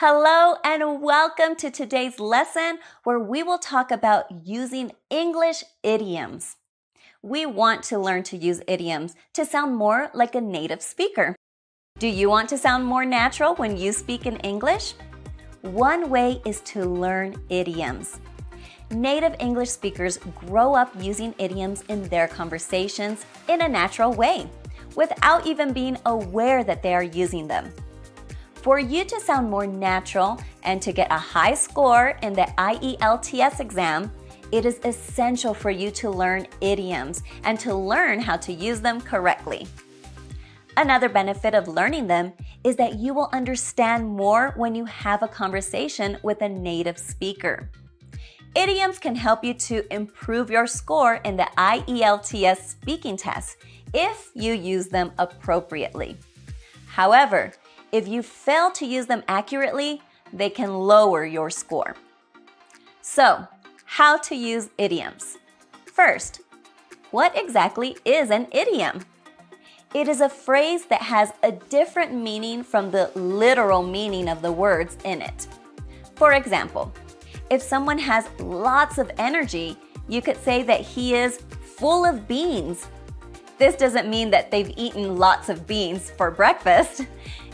Hello and welcome to today's lesson where we will talk about using English idioms. We want to learn to use idioms to sound more like a native speaker. Do you want to sound more natural when you speak in English? One way is to learn idioms. Native English speakers grow up using idioms in their conversations in a natural way, without even being aware that they are using them. For you to sound more natural and to get a high score in the IELTS exam, it is essential for you to learn idioms and to learn how to use them correctly. Another benefit of learning them is that you will understand more when you have a conversation with a native speaker. Idioms can help you to improve your score in the IELTS speaking test if you use them appropriately. However, if you fail to use them accurately, they can lower your score. So, how to use idioms? First, what exactly is an idiom? It is a phrase that has a different meaning from the literal meaning of the words in it. For example, if someone has lots of energy, you could say that he is full of beans. This doesn't mean that they've eaten lots of beans for breakfast.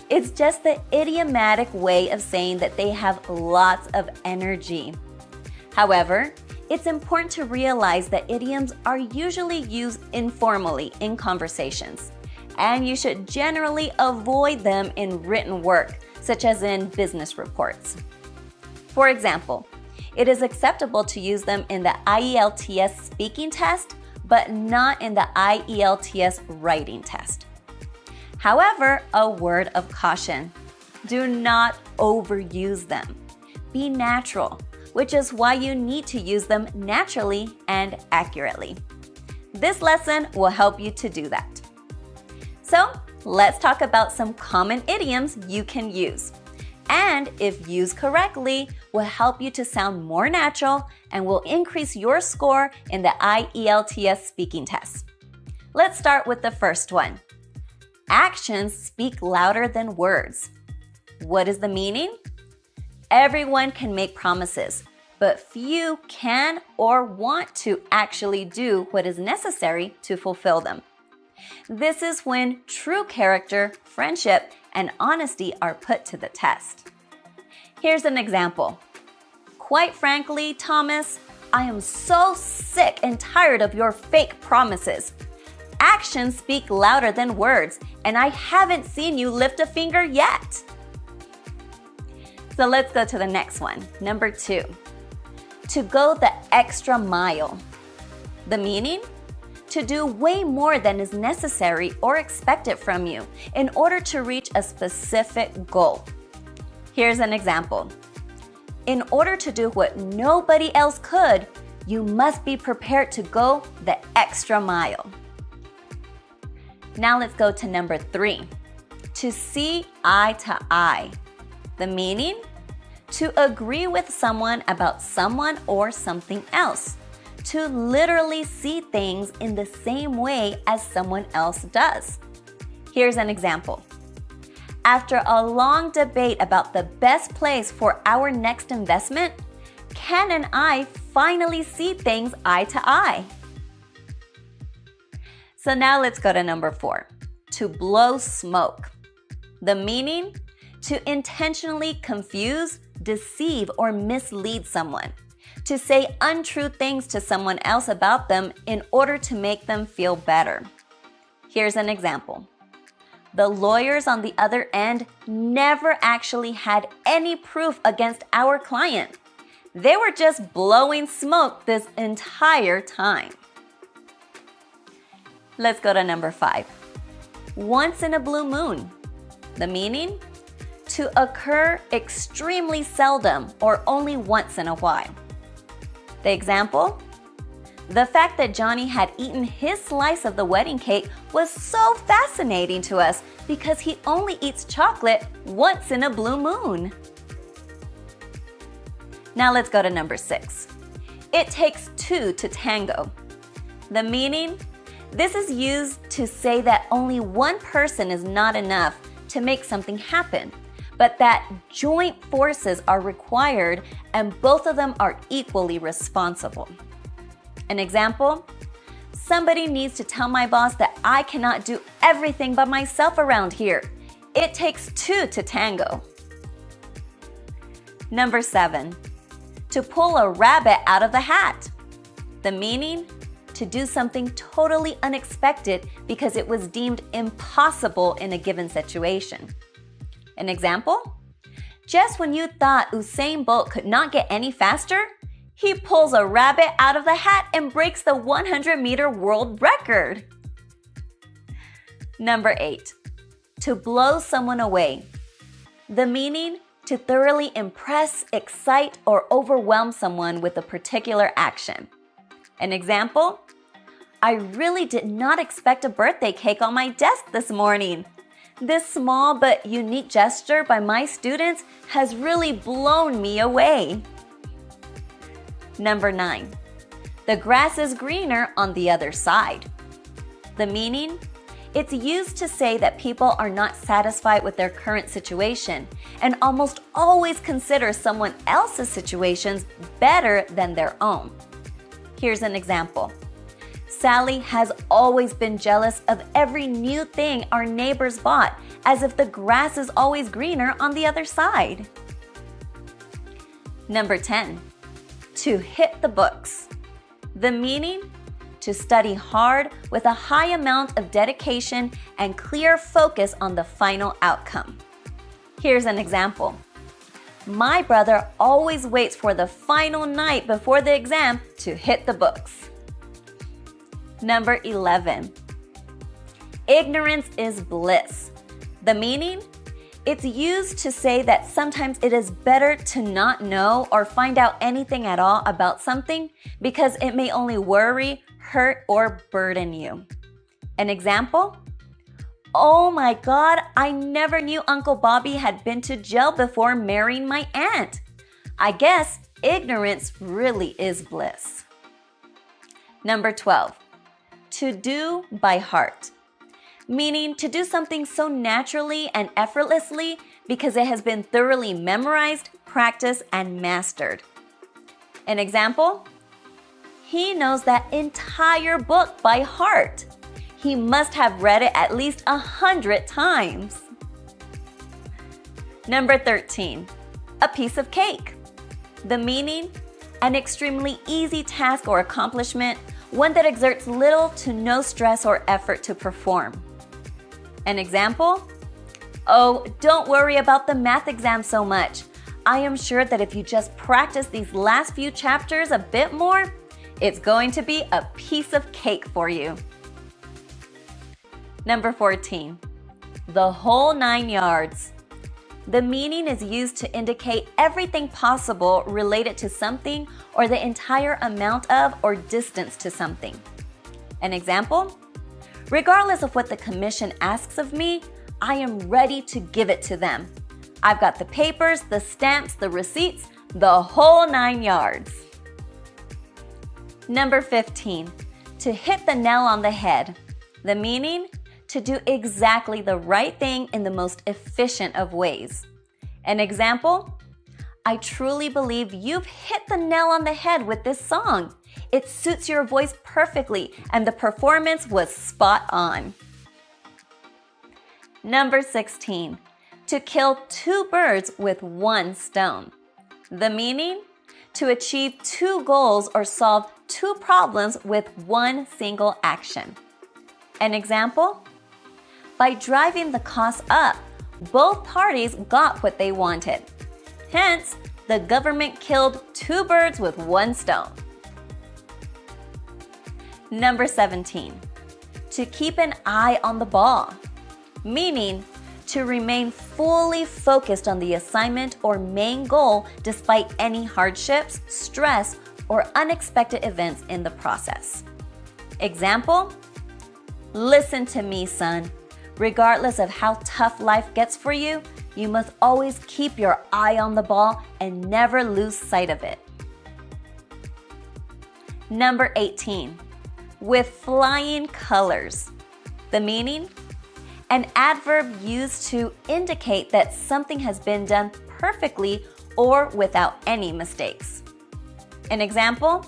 It's just the idiomatic way of saying that they have lots of energy. However, it's important to realize that idioms are usually used informally in conversations, and you should generally avoid them in written work, such as in business reports. For example, it is acceptable to use them in the IELTS speaking test, but not in the IELTS writing test. However, a word of caution: do not overuse them. Be natural, which is why you need to use them naturally and accurately. This lesson will help you to do that. So, let's talk about some common idioms you can use. And if used correctly, will help you to sound more natural and will increase your score in the IELTS speaking test. Let's start with the first one. Actions speak louder than words. What is the meaning? Everyone can make promises, but few can or want to actually do what is necessary to fulfill them. This is when true character, friendship, and honesty are put to the test. Here's an example. Quite frankly, Thomas, I am so sick and tired of your fake promises. Actions speak louder than words, and I haven't seen you lift a finger yet. So let's go to the next one. Number 2, to go the extra mile. The meaning? To do way more than is necessary or expected from you in order to reach a specific goal. Here's an example. In order to do what nobody else could, you must be prepared to go the extra mile. Now let's go to number 3, to see eye to eye. The meaning? To agree with someone about someone or something else. To literally see things in the same way as someone else does. Here's an example. After a long debate about the best place for our next investment, Ken and I finally see things eye to eye. So now let's go to number 4, to blow smoke. The meaning? To intentionally confuse, deceive, or mislead someone. To say untrue things to someone else about them in order to make them feel better. Here's an example. The lawyers on the other end never actually had any proof against our client. They were just blowing smoke this entire time. Let's go to number 5. Once in a blue moon. The meaning? To occur extremely seldom or only once in a while. The example? The fact that Johnny had eaten his slice of the wedding cake was so fascinating to us because he only eats chocolate once in a blue moon. Now let's go to number 6. It takes 2 to tango. The meaning? This is used to say that only one person is not enough to make something happen, but that joint forces are required and both of them are equally responsible. An example: somebody needs to tell my boss that I cannot do everything by myself around here. It takes two to tango. Number 7, to pull a rabbit out of the hat. The meaning: to do something totally unexpected because it was deemed impossible in a given situation. An example: just when you thought Usain Bolt could not get any faster, he pulls a rabbit out of the hat and breaks the 100-meter world record. Number 8, to blow someone away. The meaning: to thoroughly impress, excite, or overwhelm someone with a particular action. An example: I really did not expect a birthday cake on my desk this morning. This small but unique gesture by my students has really blown me away. Number 9, the grass is greener on the other side. The meaning: it's used to say that people are not satisfied with their current situation and almost always consider someone else's situations better than their own. Here's an example. Sally has always been jealous of every new thing our neighbors bought, as if the grass is always greener on the other side. Number 10, to hit the books. The meaning: to study hard with a high amount of dedication and clear focus on the final outcome. Here's an example. My brother always waits for the final night before the exam to hit the books. Number 11, ignorance is bliss. The meaning: it's used to say that sometimes it is better to not know or find out anything at all about something because it may only worry, hurt, or burden you. An example: oh my God, I never knew Uncle Bobby had been to jail before marrying my aunt. I guess ignorance really is bliss. Number 12, to do by heart. Meaning to do something so naturally and effortlessly because it has been thoroughly memorized, practiced, and mastered. An example: he knows that entire book by heart. He must have read it at least 100 times. Number 13, a piece of cake. The meaning: an extremely easy task or accomplishment, one that exerts little to no stress or effort to perform. An example: oh, don't worry about the math exam so much. I am sure that if you just practice these last few chapters a bit more, it's going to be a piece of cake for you. Number 14, the whole 9 yards. The meaning is used to indicate everything possible related to something or the entire amount of or distance to something. An example: regardless of what the commission asks of me, I am ready to give it to them. I've got the papers, the stamps, the receipts, the whole 9 yards. Number 15, to hit the nail on the head. The meaning: to do exactly the right thing in the most efficient of ways. An example: I truly believe you've hit the nail on the head with this song. It suits your voice perfectly and the performance was spot on. Number 16, to kill 2 birds with 1 stone. The meaning: to achieve 2 goals or solve 2 problems with 1 single action. An example: by driving the costs up, both parties got what they wanted. Hence, the government killed 2 birds with 1 stone. Number 17, to keep an eye on the ball. Meaning, to remain fully focused on the assignment or main goal despite any hardships, stress, or unexpected events in the process. Example: listen to me, son. Regardless of how tough life gets for you, you must always keep your eye on the ball and never lose sight of it. Number 18, with flying colors. The meaning: an adverb used to indicate that something has been done perfectly or without any mistakes. An example: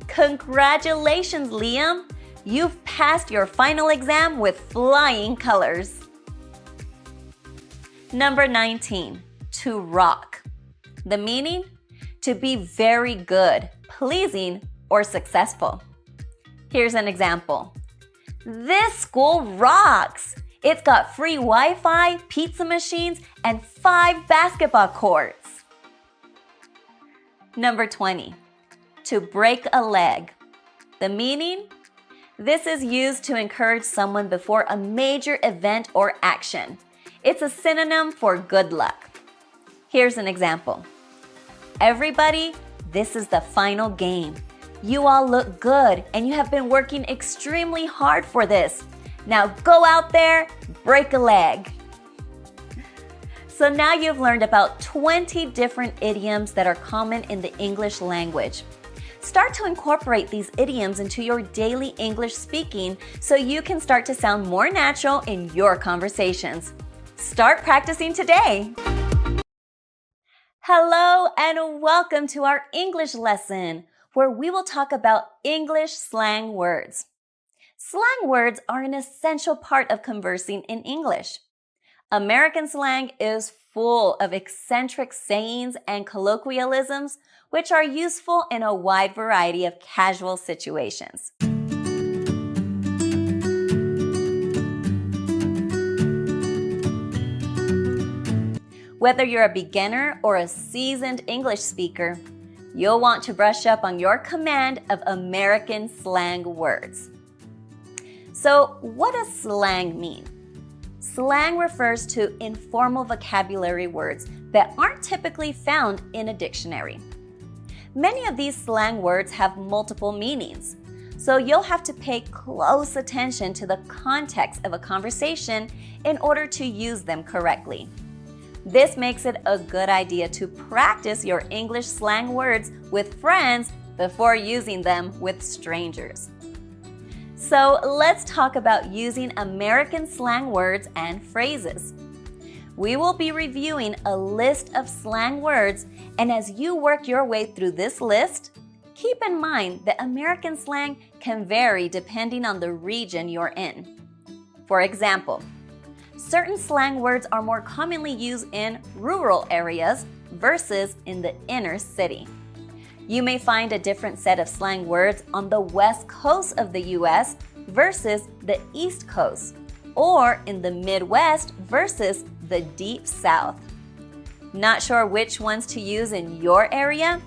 congratulations, Liam! You've passed your final exam with flying colors. Number 19, to rock. The meaning: to be very good, pleasing, or successful. Here's an example. This school rocks! It's got free Wi-Fi, pizza machines, and 5 basketball courts. Number 20, to break a leg. The meaning: this is used to encourage someone before a major event or action. It's a synonym for good luck. Here's an example. Everybody, this is the final game. You all look good and you have been working extremely hard for this. Now go out there, break a leg. So now you've learned about 20 different idioms that are common in the English language. Start to incorporate these idioms into your daily English speaking so you can start to sound more natural in your conversations. Start practicing today! Hello and welcome to our English lesson, where we will talk about English slang words. Slang words are an essential part of conversing in English. American slang is full of eccentric sayings and colloquialisms, which are useful in a wide variety of casual situations. Whether you're a beginner or a seasoned English speaker, you'll want to brush up on your command of American slang words. So, what does slang mean? Slang refers to informal vocabulary words that aren't typically found in a dictionary. Many of these slang words have multiple meanings, so you'll have to pay close attention to the context of a conversation in order to use them correctly. This makes it a good idea to practice your English slang words with friends before using them with strangers. So let's talk about using American slang words and phrases. We will be reviewing a list of slang words, and as you work your way through this list, keep in mind that American slang can vary depending on the region you're in. For example, certain slang words are more commonly used in rural areas versus in the inner city. You may find a different set of slang words on the west coast of the US versus the east coast, or in the Midwest versus the deep south. Not sure which ones to use in your area?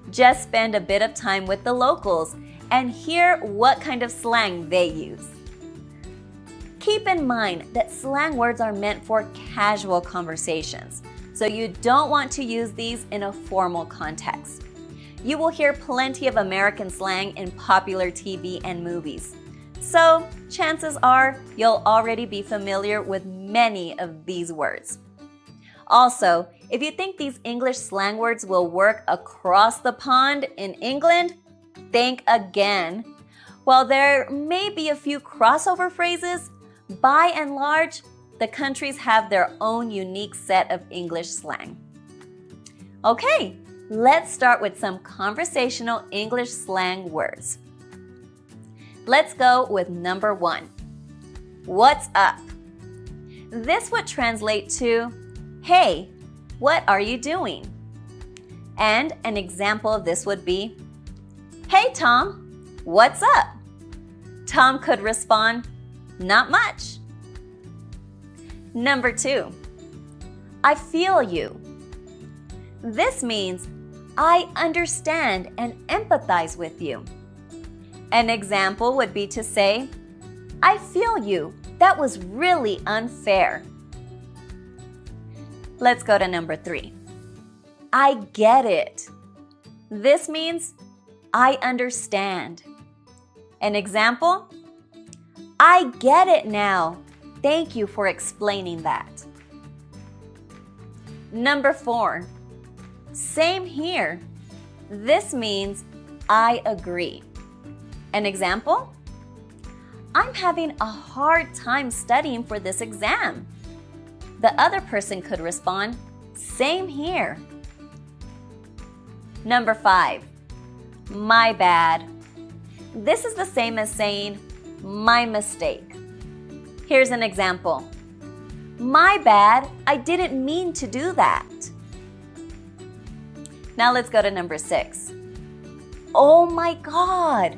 Just spend a bit of time with the locals and hear what kind of slang they use. Keep in mind that slang words are meant for casual conversations, so you don't want to use these in a formal context. You will hear plenty of American slang in popular TV and movies, so chances are you'll already be familiar with many of these words. Also, if you think these English slang words will work across the pond in England, think again. While there may be a few crossover phrases, by and large, the countries have their own unique set of English slang. Okay, let's start with some conversational English slang words. Let's go with number 1. What's up? This would translate to, hey, what are you doing? And an example of this would be, hey Tom, what's up? Tom could respond, not much. Number 2, I feel you. This means I understand and empathize with you. An example would be to say, I feel you. That was really unfair. Let's go to number 3. I get it. This means I understand. An example, I get it now. Thank you for explaining that. Number 4, same here. This means I agree. An example, I'm having a hard time studying for this exam. The other person could respond, same here. Number 5, my bad. This is the same as saying, my mistake. Here's an example. My bad, I didn't mean to do that. Now let's go to number 6. Oh my God!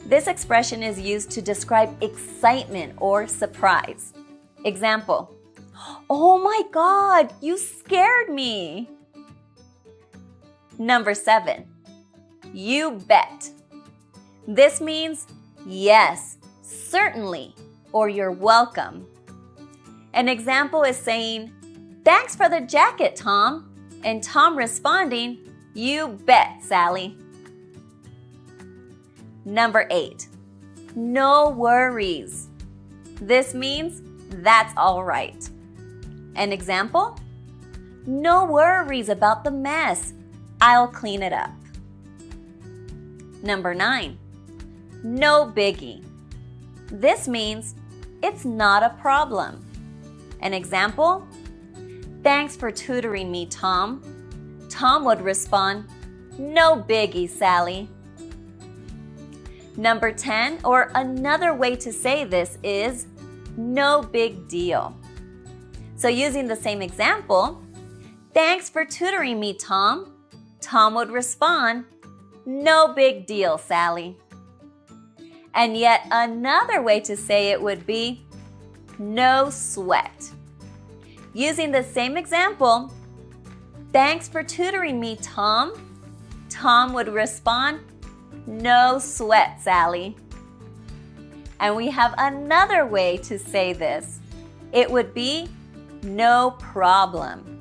This expression is used to describe excitement or surprise. Example, oh my God, you scared me. Number 7, you bet. This means yes, certainly, or you're welcome. An example is saying, thanks for the jacket, Tom. And Tom responding, you bet, Sally. Number 8, no worries. This means that's all right. An example, no worries about the mess. I'll clean it up. Number 9, no biggie. This means it's not a problem. An example, thanks for tutoring me, Tom. Tom would respond, no biggie, Sally. Number 10, or another way to say this is, no big deal. So using the same example, thanks for tutoring me, Tom. Tom would respond, no big deal, Sally. And yet another way to say it would be, no sweat. Using the same example, thanks for tutoring me, Tom. Tom would respond, no sweat, Sally. And we have another way to say this. It would be, no problem.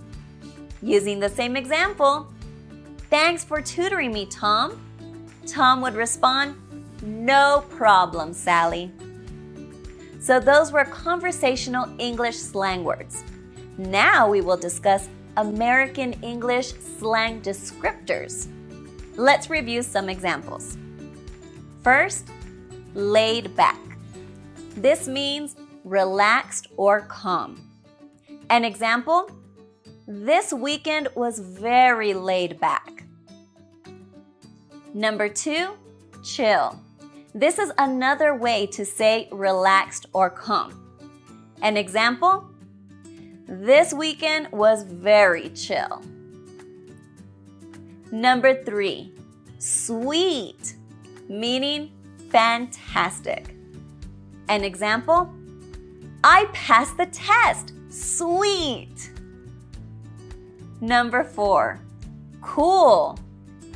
Using the same example, thanks for tutoring me, Tom. Tom would respond, no problem, Sally. So those were conversational English slang words. Now we will discuss American English slang descriptors. Let's review some examples. First, laid back. This means relaxed or calm. An example, this weekend was very laid back. Number 2, chill. This is another way to say relaxed or calm. An example, this weekend was very chill. Number 3, sweet, meaning fantastic. An example, I passed the test, sweet. Number 4, cool.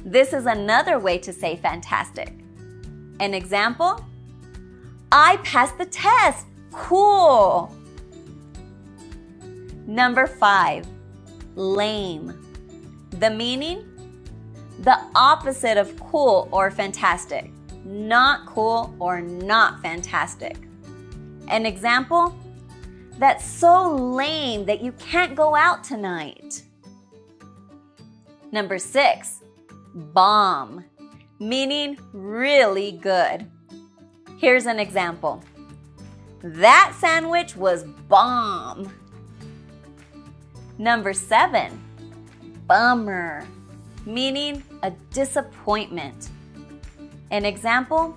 This is another way to say fantastic. An example, I passed the test, cool. Number 5, lame. The meaning, the opposite of cool or fantastic. Not cool or not fantastic. An example, that's so lame that you can't go out tonight. Number 6, bomb, meaning really good. Here's an example. That sandwich was bomb. Number 7, bummer, meaning a disappointment. An example,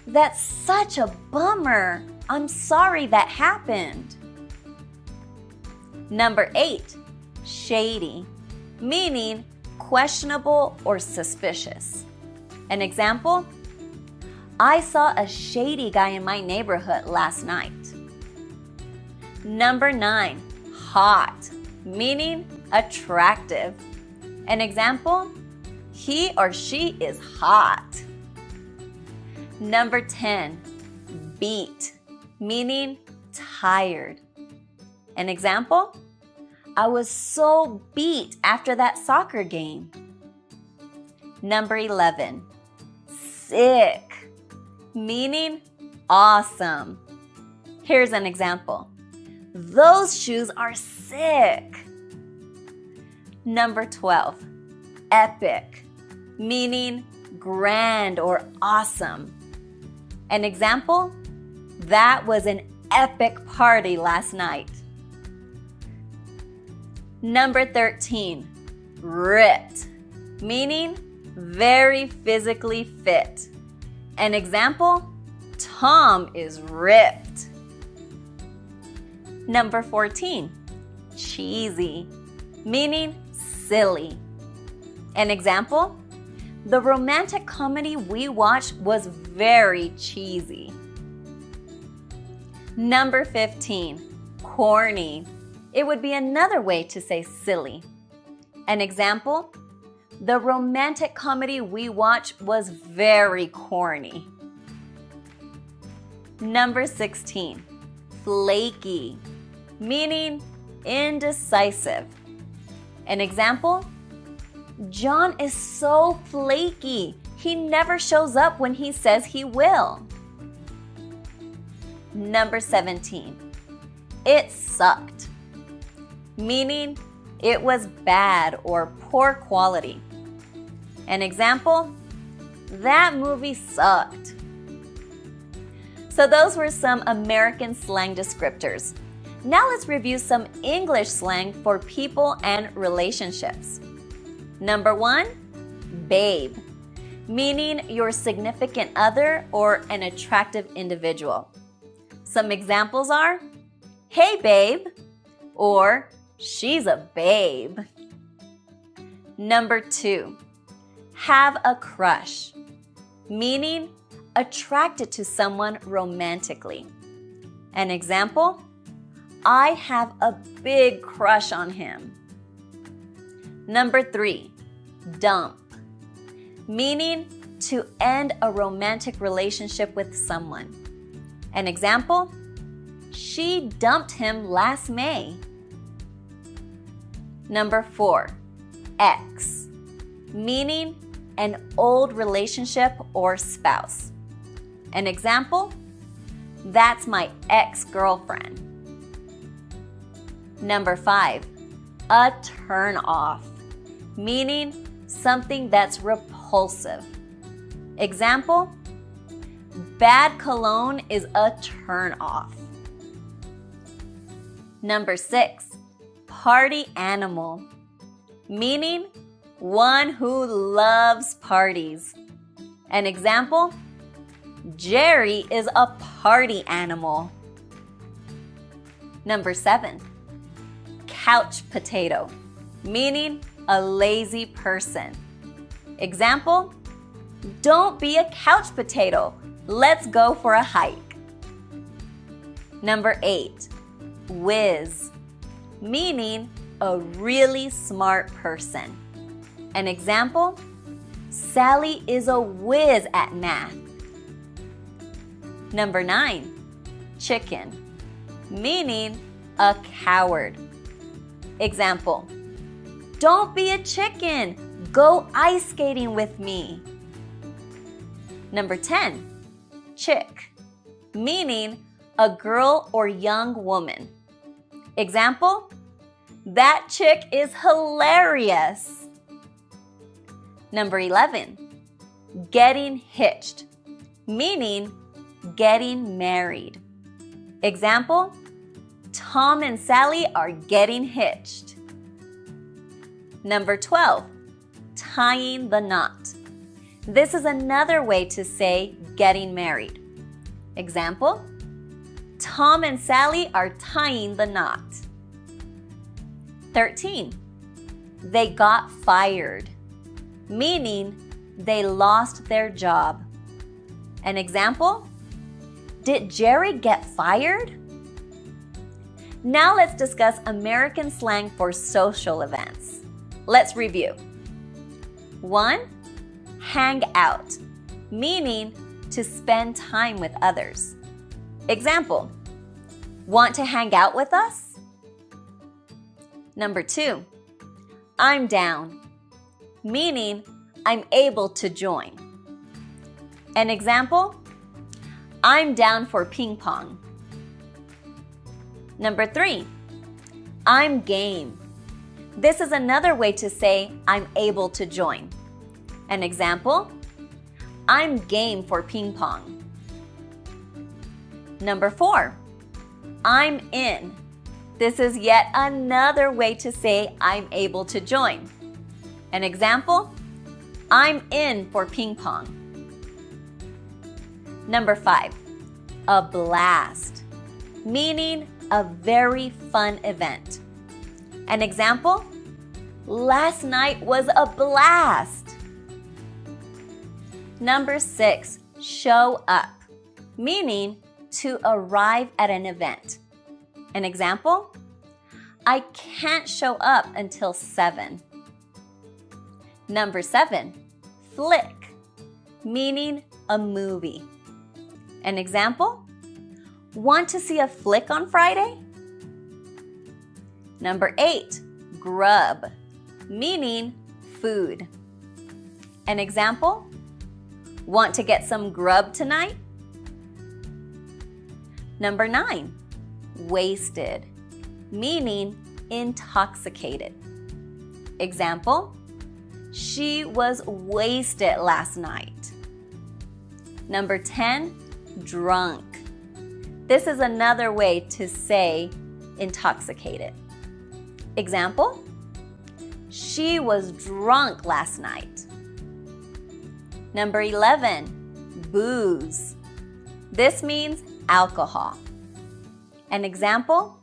that's such a bummer. I'm sorry that happened. Number 8, shady, meaning questionable or suspicious. An example, I saw a shady guy in my neighborhood last night. Number 9, hot, meaning attractive. An example, he or she is hot. Number 10, beat, meaning tired. An example, I was so beat after that soccer game. Number 11, sick, meaning awesome. Here's an example. Those shoes are sick. Number 12, epic, meaning grand or awesome. An example, that was an epic party last night. Number 13, ripped, meaning very physically fit. An example, Tom is ripped. Number 14, cheesy, meaning silly. An example, the romantic comedy we watched was very cheesy. Number 15, corny. It would be another way to say silly. An example, the romantic comedy we watched was very corny. Number 16, flaky, meaning indecisive. An example, John is so flaky. He never shows up when he says he will. Number 17, it sucked, meaning it was bad or poor quality. An example, that movie sucked. So those were some American slang descriptors. Now let's review some English slang for people and relationships. Number 1, babe, meaning your significant other or an attractive individual. Some examples are, hey babe, or she's a babe. Number 2, have a crush, meaning attracted to someone romantically. An example, I have a big crush on him. Number 3, dump, meaning to end a romantic relationship with someone. An example, she dumped him last May. Number 4, ex, meaning an old relationship or spouse. An example, that's my ex-girlfriend. Number 5, a turn off, meaning something that's repulsive. Example, bad cologne is a turn off. Number 6, party animal, meaning one who loves parties. An example, Jerry is a party animal. Number 7, couch potato, meaning a lazy person. Example, don't be a couch potato. Let's go for a hike. Number 8, whiz, meaning a really smart person. An example, Sally is a whiz at math. Number 9, chicken, meaning a coward. Example, don't be a chicken. Go ice skating with me. Number 10, chick, meaning a girl or young woman. Example, that chick is hilarious. Number 11, getting hitched, meaning getting married. Example, Tom and Sally are getting hitched. Number 12, tying the knot. This is another way to say getting married. Example, Tom and Sally are tying the knot. 13, they got fired, meaning they lost their job. An example, did Jerry get fired? Now let's discuss American slang for social events. Let's review. 1, hang out, meaning to spend time with others. Example, want to hang out with us? Number 2, I'm down, meaning I'm able to join. An example, I'm down for ping pong. Number 3, I'm game. This is another way to say I'm able to join. An example, I'm game for ping pong. Number 4, I'm in. This is yet another way to say I'm able to join. An example, I'm in for ping pong. Number 5, a blast, meaning a very fun event. An example, last night was a blast. Number 6, show up, meaning to arrive at an event. An example, I can't show up until 7. Number 7, flick, meaning a movie. An example, want to see a flick on Friday? Number 8, grub, meaning food. An example, want to get some grub tonight? Number 9, wasted, meaning intoxicated. Example, she was wasted last night. Number 10, drunk. This is another way to say intoxicated. Example, she was drunk last night. Number 11, booze. This means alcohol. An example,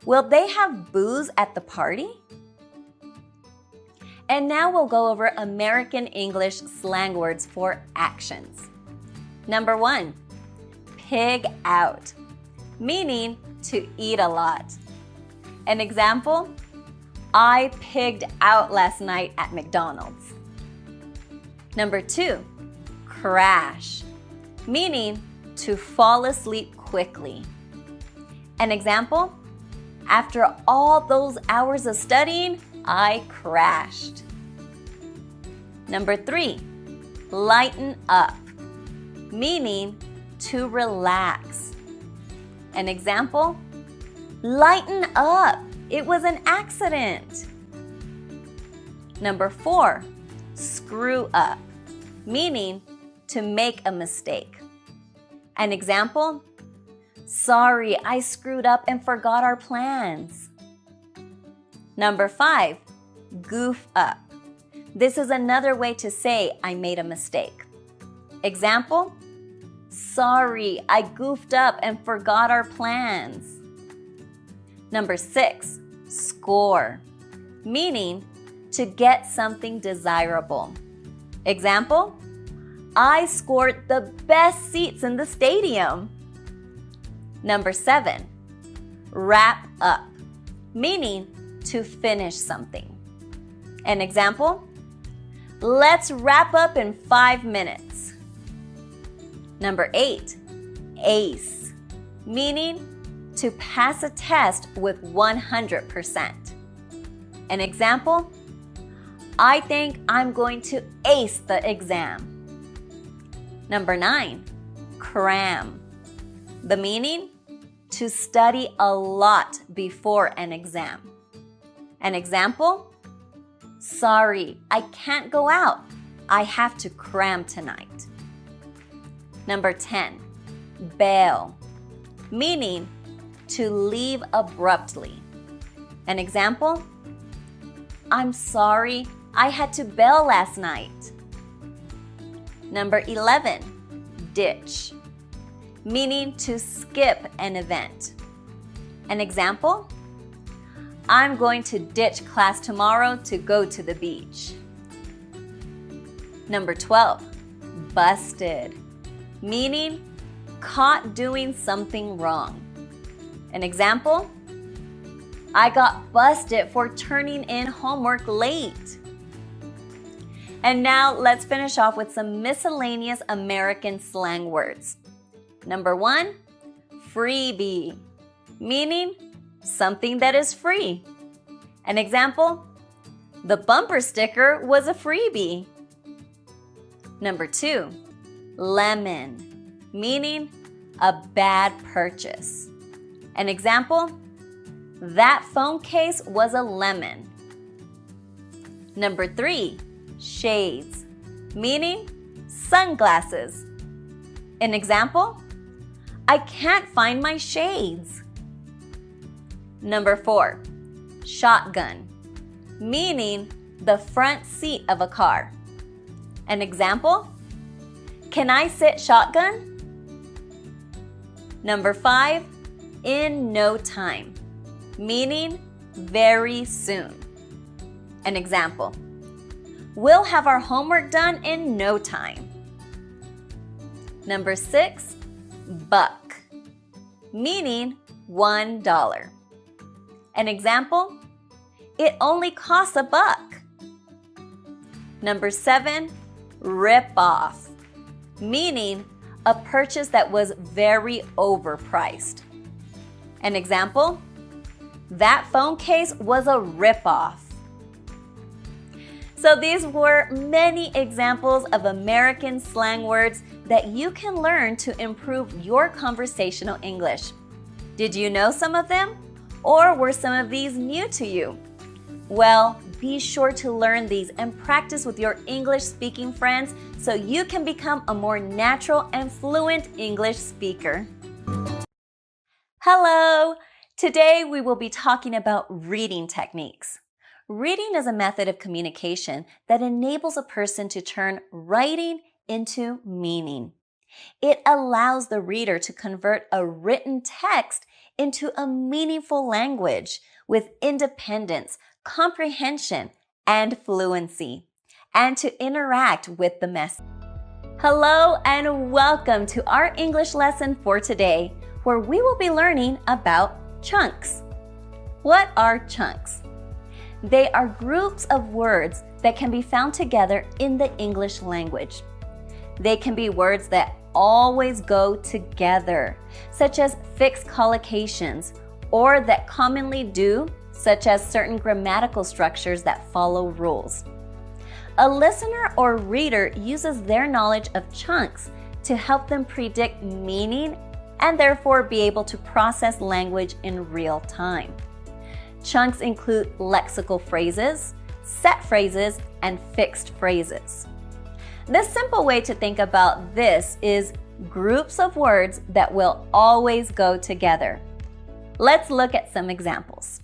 will they have booze at the party? And now we'll go over American English slang words for actions. Number 1, pig out, meaning to eat a lot. An example, I pigged out last night at McDonald's. Number 2, crash, meaning to fall asleep quickly. An example, after all those hours of studying, I crashed. Number 3, lighten up, meaning to relax. An example, lighten up, it was an accident. Number 4, screw up, meaning to make a mistake. An example, sorry, I screwed up and forgot our plans. Number 5, goof up. This is another way to say I made a mistake. Example, sorry, I goofed up and forgot our plans. Number 6, score, meaning to get something desirable. Example, I scored the best seats in the stadium. Number 7, wrap up, meaning to finish something. An example, let's wrap up in 5 minutes. Number 8, ace, meaning to pass a test with 100%. An example, I think I'm going to ace the exam. Number 9, cram. The meaning, to study a lot before an exam. An example, sorry, I can't go out. I have to cram tonight. Number 10, bail, meaning to leave abruptly. An example, I'm sorry, I had to bail last night. Number 11, ditch, meaning to skip an event. An example, I'm going to ditch class tomorrow to go to the beach. Number 12, busted, meaning caught doing something wrong. An example, I got busted for turning in homework late. And now let's finish off with some miscellaneous American slang words. Number 1, freebie, meaning something that is free. An example, the bumper sticker was a freebie. Number 2, lemon, meaning a bad purchase. An example, that phone case was a lemon. Number 3, shades, meaning sunglasses. An example, I can't find my shades. Number 4, shotgun, meaning the front seat of a car. An example? Can I sit shotgun? Number 5, in no time, meaning very soon. An example: we'll have our homework done in no time. Number 6, buck, meaning $1. An example: it only costs a buck. Number 7, rip off, meaning a purchase that was very overpriced. An example: that phone case was a rip-off. So these were many examples of American slang words that you can learn to improve your conversational English. Did you know some of them? Or were some of these new to you? Well, be sure to learn these and practice with your English-speaking friends so you can become a more natural and fluent English speaker. Hello! Today we will be talking about reading techniques. Reading is a method of communication that enables a person to turn writing into meaning. It allows the reader to convert a written text into a meaningful language with independence, comprehension, and fluency, and to interact with the message. Hello and welcome to our English lesson for today, where we will be learning about chunks. What are chunks? They are groups of words that can be found together in the English language. They can be words that always go together, such as fixed collocations, or that commonly do, such as certain grammatical structures that follow rules. A listener or reader uses their knowledge of chunks to help them predict meaning and therefore be able to process language in real time. Chunks include lexical phrases, set phrases, and fixed phrases. The simple way to think about this is groups of words that will always go together. Let's look at some examples.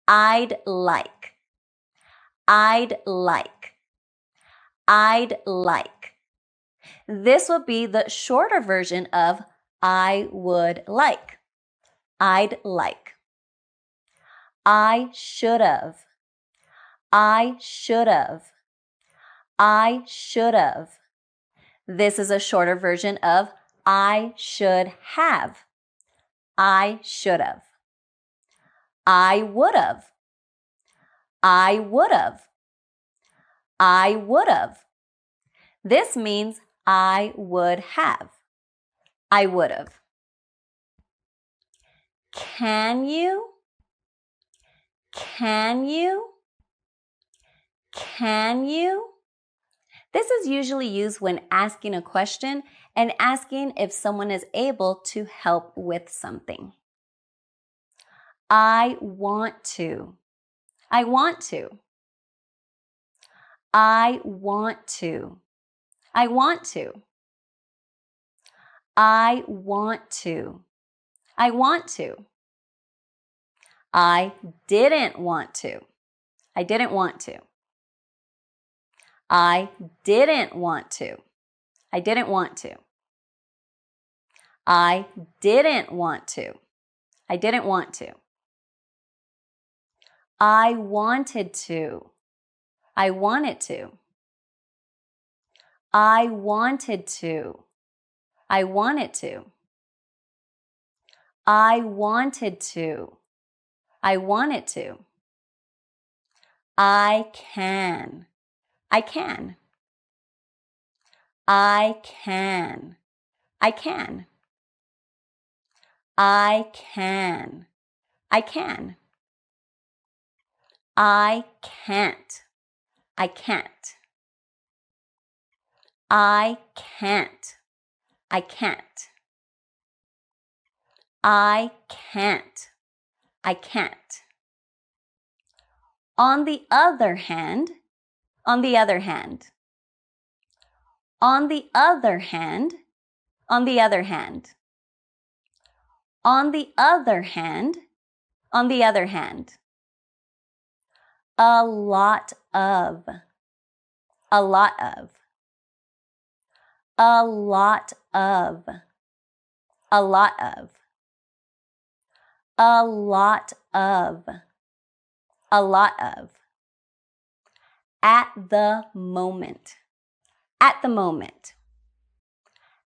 I'd like. I'd like. I'd like. This would be the shorter version of I would like. I'd like. I should have. I should have. I should have. This is a shorter version of I should have. I should have. I would have. I would have. I would have. This means I would have. I would have. Can you? Can you? Can you? This is usually used when asking a question and asking if someone is able to help with something. I want to. I want to. I want to. I want to. I want to. I want to. I didn't want to. I didn't want to. I didn't want to. I didn't want to. I didn't want to. I didn't want to. I wanted to. I wanted to. I wanted to. I wanted to. I wanted to. I wanted to. I can. I can. I can. I can. I can. I can. I can't. I can't. I can't. I can't. I can't. I can't. On the other hand, on the other hand. On the other hand, on the other hand. On the other hand, a lot of, a lot of, a lot of, a lot of, a lot of, a lot of. At the moment, at the moment,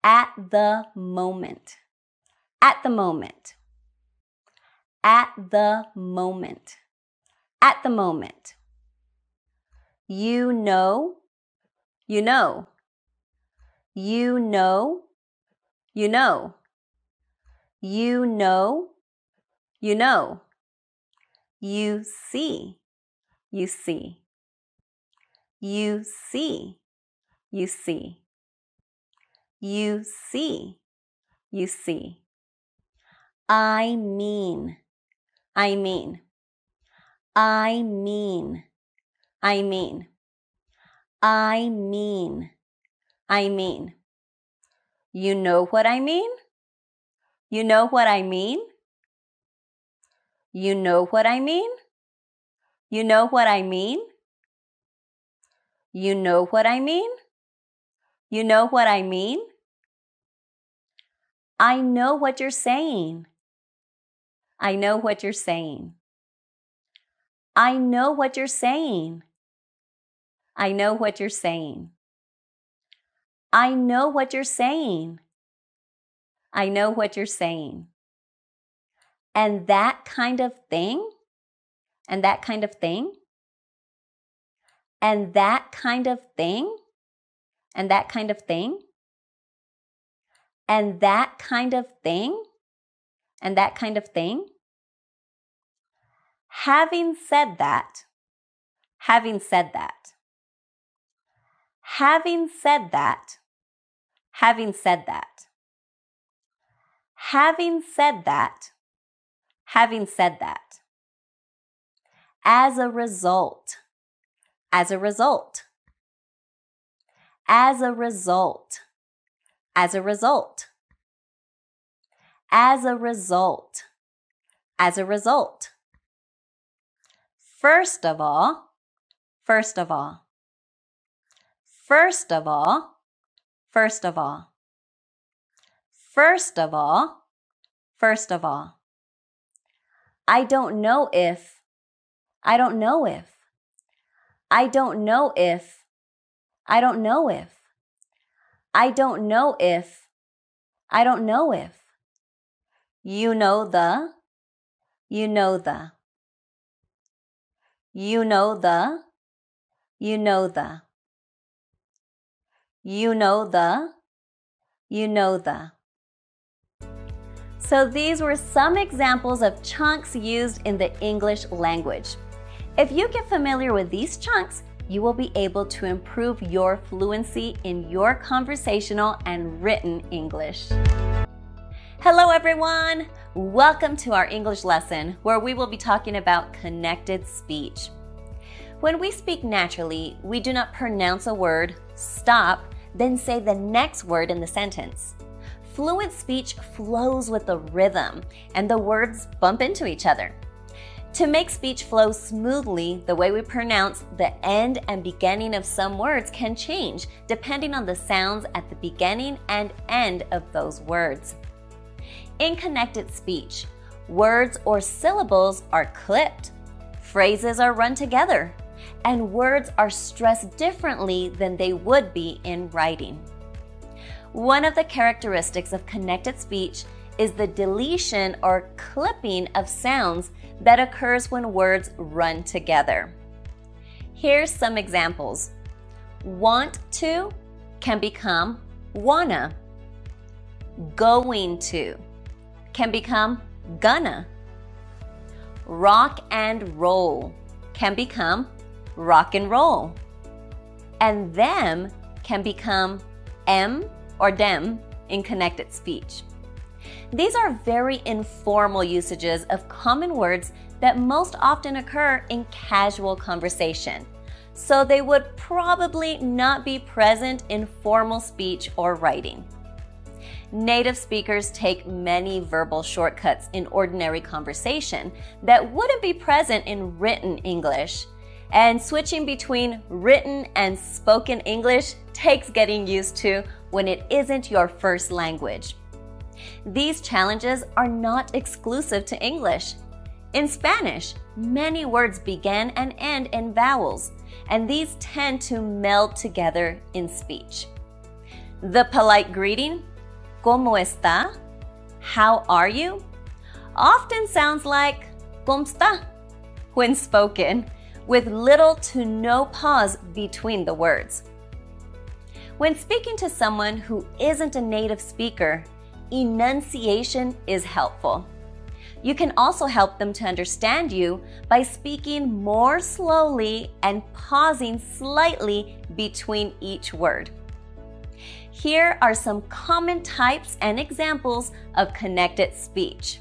at the moment, at the moment, at the moment, at the moment. You know, you know, you know, you know, you know, you know, you see, you see, you see, you see, you see, you see. I mean, I mean, I mean, I mean, I mean, I mean. You know what I mean? You know what I mean? You know what I mean? You know what I mean? You know what I mean? You know what I mean? I know what you're saying. I know what you're saying. I know what you're saying. I know what you're saying. I know what you're saying. I know what you're saying. And that kind of thing, and that kind of thing, and that kind of thing, and that kind of thing, and that kind of thing, and that kind of thing. Having said that, having said that, having said that, having said that, having said that, having said that. As a result, as a result, as a result, as a result, as a result, as a result. First of all, first of all, first of all, first of all, first of all, first of all. I don't know if, I don't know if, I don't know if, I don't know if, I don't know if, I don't know if. You know the, you know the, you know the, you know the, you know the, you know the. So these were some examples of chunks used in the English language. If you get familiar with these chunks, you will be able to improve your fluency in your conversational and written English. Hello everyone! Welcome to our English lesson where we will be talking about connected speech. When we speak naturally, we do not pronounce a word, stop, then say the next word in the sentence. Fluent speech flows with the rhythm, and the words bump into each other. To make speech flow smoothly, the way we pronounce the end and beginning of some words can change depending on the sounds at the beginning and end of those words. In connected speech, words or syllables are clipped, phrases are run together, and words are stressed differently than they would be in writing. One of the characteristics of connected speech is the deletion or clipping of sounds that occurs when words run together. Here's some examples. Want to can become wanna. Going to can become gonna. Rock and roll can become rock and roll. And them can become em or dem in connected speech. These are very informal usages of common words that most often occur in casual conversation, so they would probably not be present in formal speech or writing. Native speakers take many verbal shortcuts in ordinary conversation that wouldn't be present in written English. And switching between written and spoken English takes getting used to when it isn't your first language. These challenges are not exclusive to English. In Spanish, many words begin and end in vowels, and these tend to meld together in speech. The polite greeting, ¿Cómo está? How are you? Often sounds like ¿Cómo está? When spoken, with little to no pause between the words. When speaking to someone who isn't a native speaker, enunciation is helpful. You can also help them to understand you by speaking more slowly and pausing slightly between each word. Here are some common types and examples of connected speech.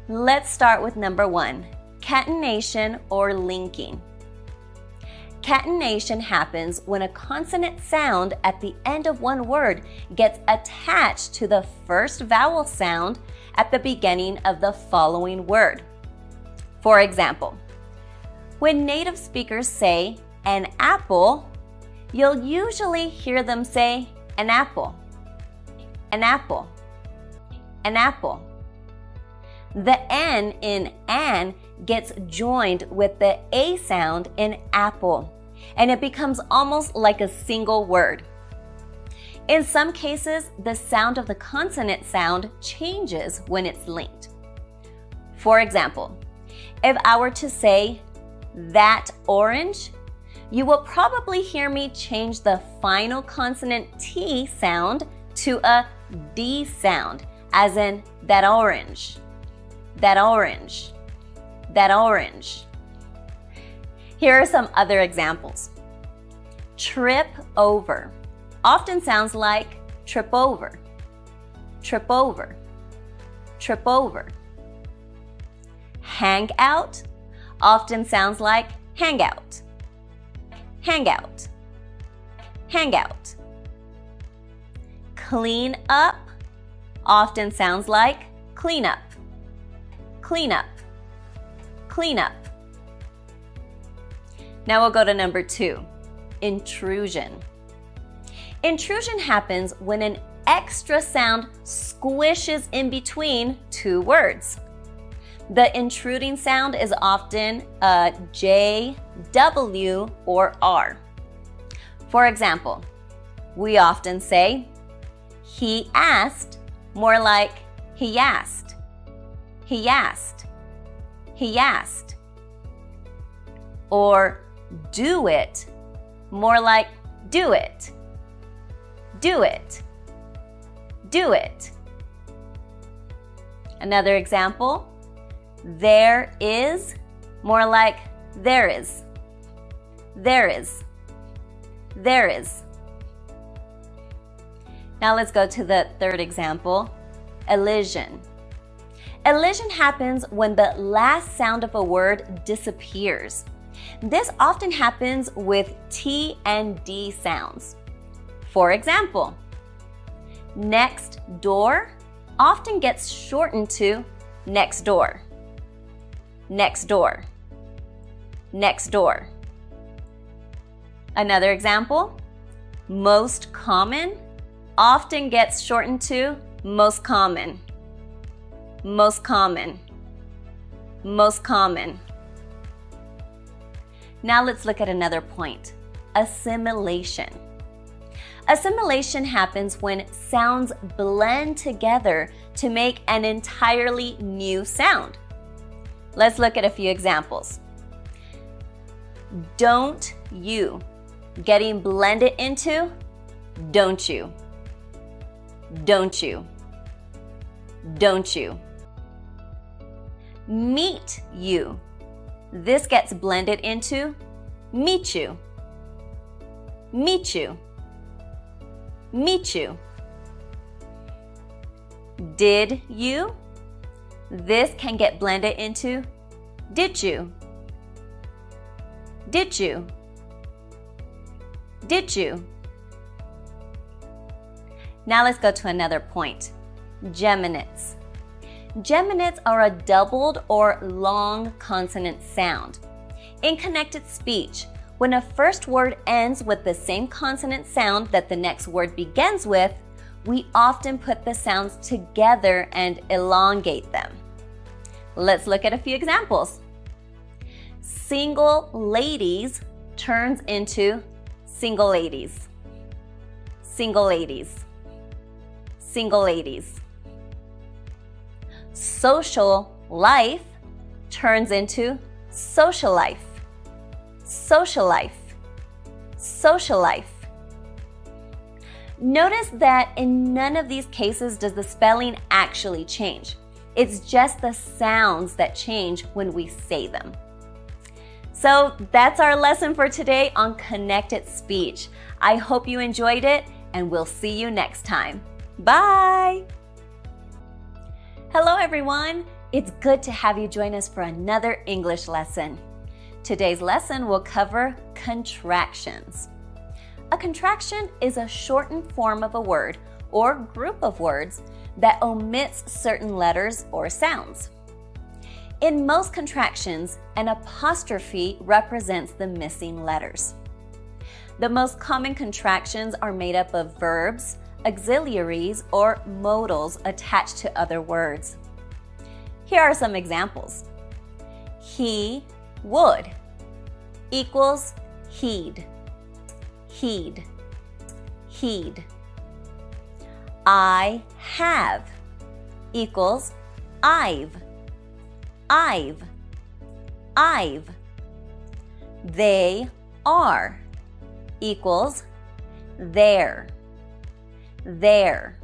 Let's start with number 1, catenation or linking. Catenation happens when a consonant sound at the end of one word gets attached to the first vowel sound at the beginning of the following word. For example, when native speakers say an apple, you'll usually hear them say an apple, an apple, an apple. The N in an gets joined with the A sound in apple, and it becomes almost like a single word. In some cases, the sound of the consonant sound changes when it's linked. For example, if I were to say that orange, you will probably hear me change the final consonant T sound to a D sound, as in that orange, that orange, that orange. Here are some other examples. Trip over often sounds like trip over, trip over, trip over. Hang out often sounds like hang out, hang out, hang out. Clean up often sounds like clean up, clean up, clean up. Now we'll go to number 2, intrusion. Intrusion happens when an extra sound squishes in between two words. The intruding sound is often a J, W, or R. For example, we often say, he asked, more like he asked, he asked, he asked. Or do it, more like do it, do it, do it. Another example, there is, more like there is, there is, there is. Now let's go to the third example, elision. Elision happens when the last sound of a word disappears. This often happens with T and D sounds. For example, next door often gets shortened to next door, next door, next door. Another example, most common often gets shortened to most common, most common, most common. Now let's look at another point, assimilation. Assimilation happens when sounds blend together to make an entirely new sound. Let's look at a few examples. Don't you getting blended into don't you, don't you, don't you. Meet you. This gets blended into meet you, meet you, meet you. Did you? This can get blended into did you, did you, did you. Now let's go to another point. Geminates. Geminates are a doubled or long consonant sound. In connected speech, when a first word ends with the same consonant sound that the next word begins with, we often put the sounds together and elongate them. Let's look at a few examples. Single ladies turns into single ladies. Single ladies. Single ladies. Social life turns into social life. Social life. Social life. Notice that in none of these cases does the spelling actually change. It's just the sounds that change when we say them. So that's our lesson for today on connected speech. I hope you enjoyed it, and we'll see you next time. Bye! Hello everyone! It's good to have you join us for another English lesson. Today's lesson will cover contractions. A contraction is a shortened form of a word or group of words that omits certain letters or sounds. In most contractions, an apostrophe represents the missing letters. The most common contractions are made up of verbs, auxiliaries, or modals attached to other words. Here are some examples. He would equals heed. Heed. Heed. I have equals I've. I've. I've. They are equals there. There.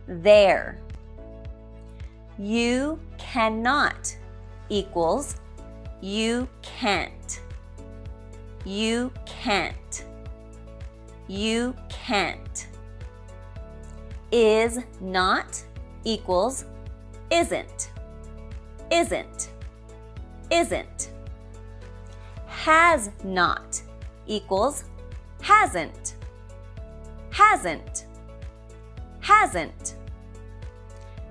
There. You cannot equals you can't. You can't. You can't. Is not equals isn't. Isn't. Isn't. Has not equals hasn't. Hasn't. Hasn't.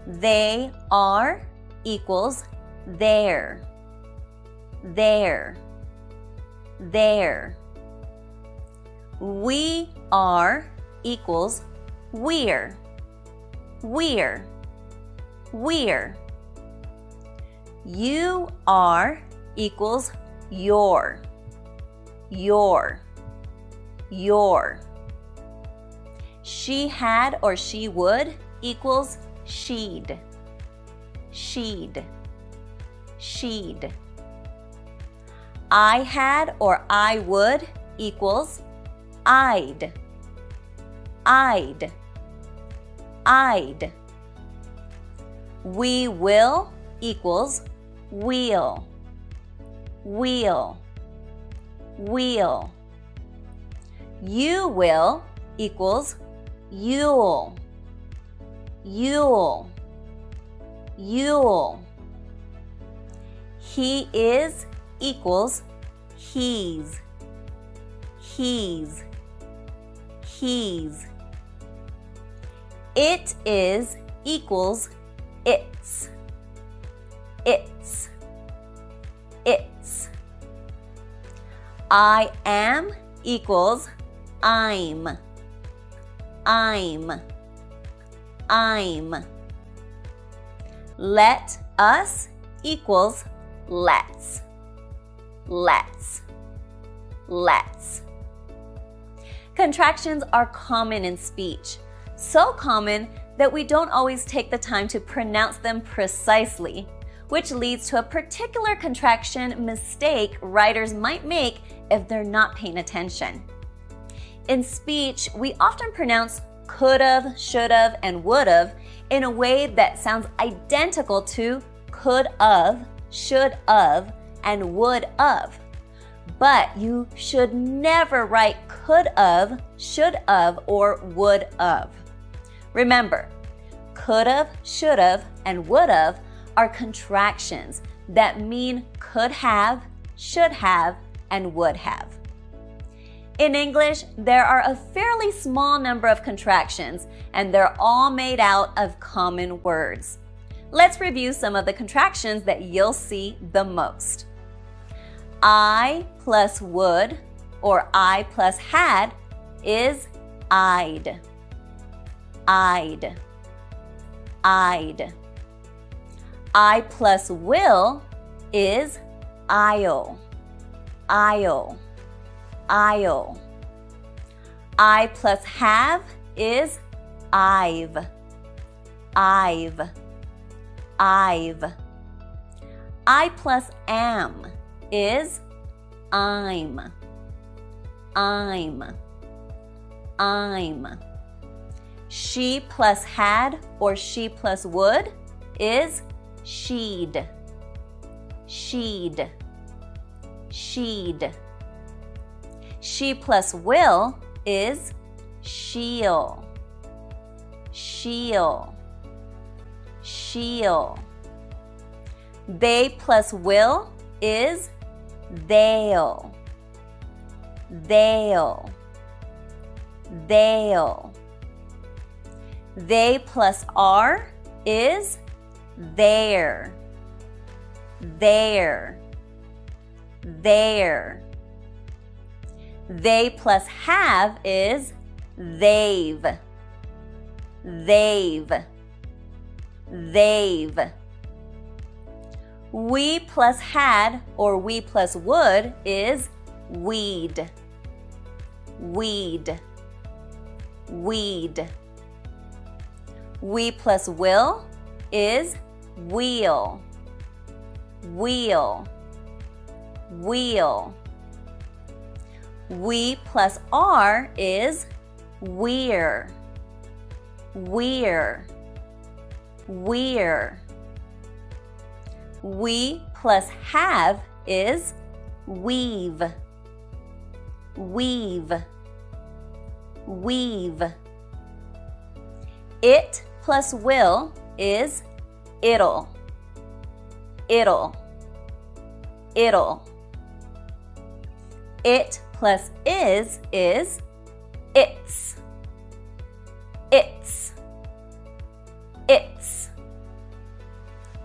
They are equals there. There. There. We are equals we're. We're. We're. You are equals your. Your. Your. She had or she would equals she'd. She'd. She'd. I had or I would equals I'd. I'd. I'd. We will equals we'll. We'll. We'll. You will equals you'll. You'll. You'll. He is equals he's. He's. He's. It is equals it's. It's. It's. I am equals I'm. I'm. I'm. Let us equals let's. Let's. Let's. Contractions are common in speech, so common that we don't always take the time to pronounce them precisely, which leads to a particular contraction mistake writers might make if they're not paying attention. In speech, we often pronounce could've, should've, and would've in a way that sounds identical to could've, should've, and would've. But you should never write could've, should've, or would've. Remember, could've, should've, and would've are contractions that mean could have, should have, and would have. In English, there are a fairly small number of contractions, and they're all made out of common words. Let's review some of the contractions that you'll see the most. I plus would, or I plus had, is I'd. I'd. I'd. I plus will is I'll. I'll. I'll. I plus have is I've. I've. I've. I plus am is I'm. I'm. I'm. She plus had or she plus would is she'd. She'd. She'd. She plus will is she'll. She'll. She'll. They plus will is they'll. They'll. They'll. They plus are is there. There. There. They plus have is they've. They've. They've. We plus had or we plus would is we'd. We'd. We'd. We plus will is wheel. Wheel. Wheel. We plus are is we're. We're. We're. We plus have is we've. We've. We've. It plus will is it'll. It'll. It'll. It plus is its. Its. Its.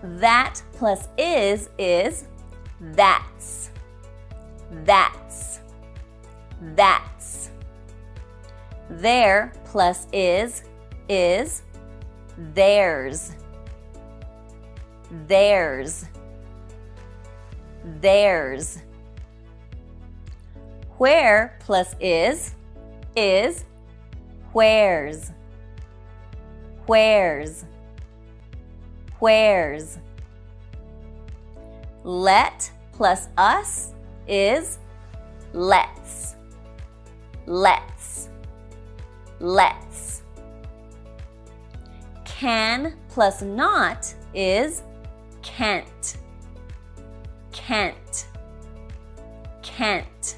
That plus is that's. That's. That's. There plus is theirs. Theirs. Theirs. Where plus is where's. Where's. Where's. Let plus us is let's. Let's. Let's. Can plus not is can't. Can't. Can't.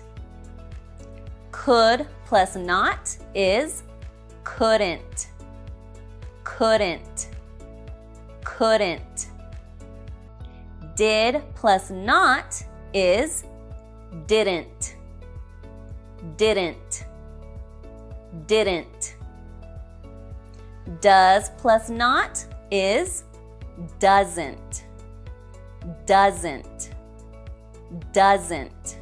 Could plus not is couldn't. Couldn't. Couldn't. Did plus not is didn't. Didn't. Didn't. Does plus not is doesn't. Doesn't. Doesn't.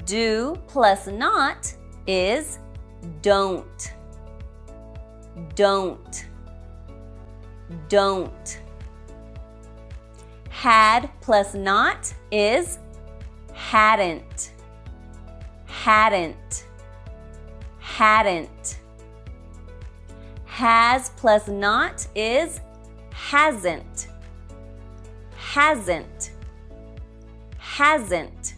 Do plus not is don't. Don't. Don't. Had plus not is hadn't. Hadn't. Hadn't. Has plus not is hasn't. Hasn't. Hasn't.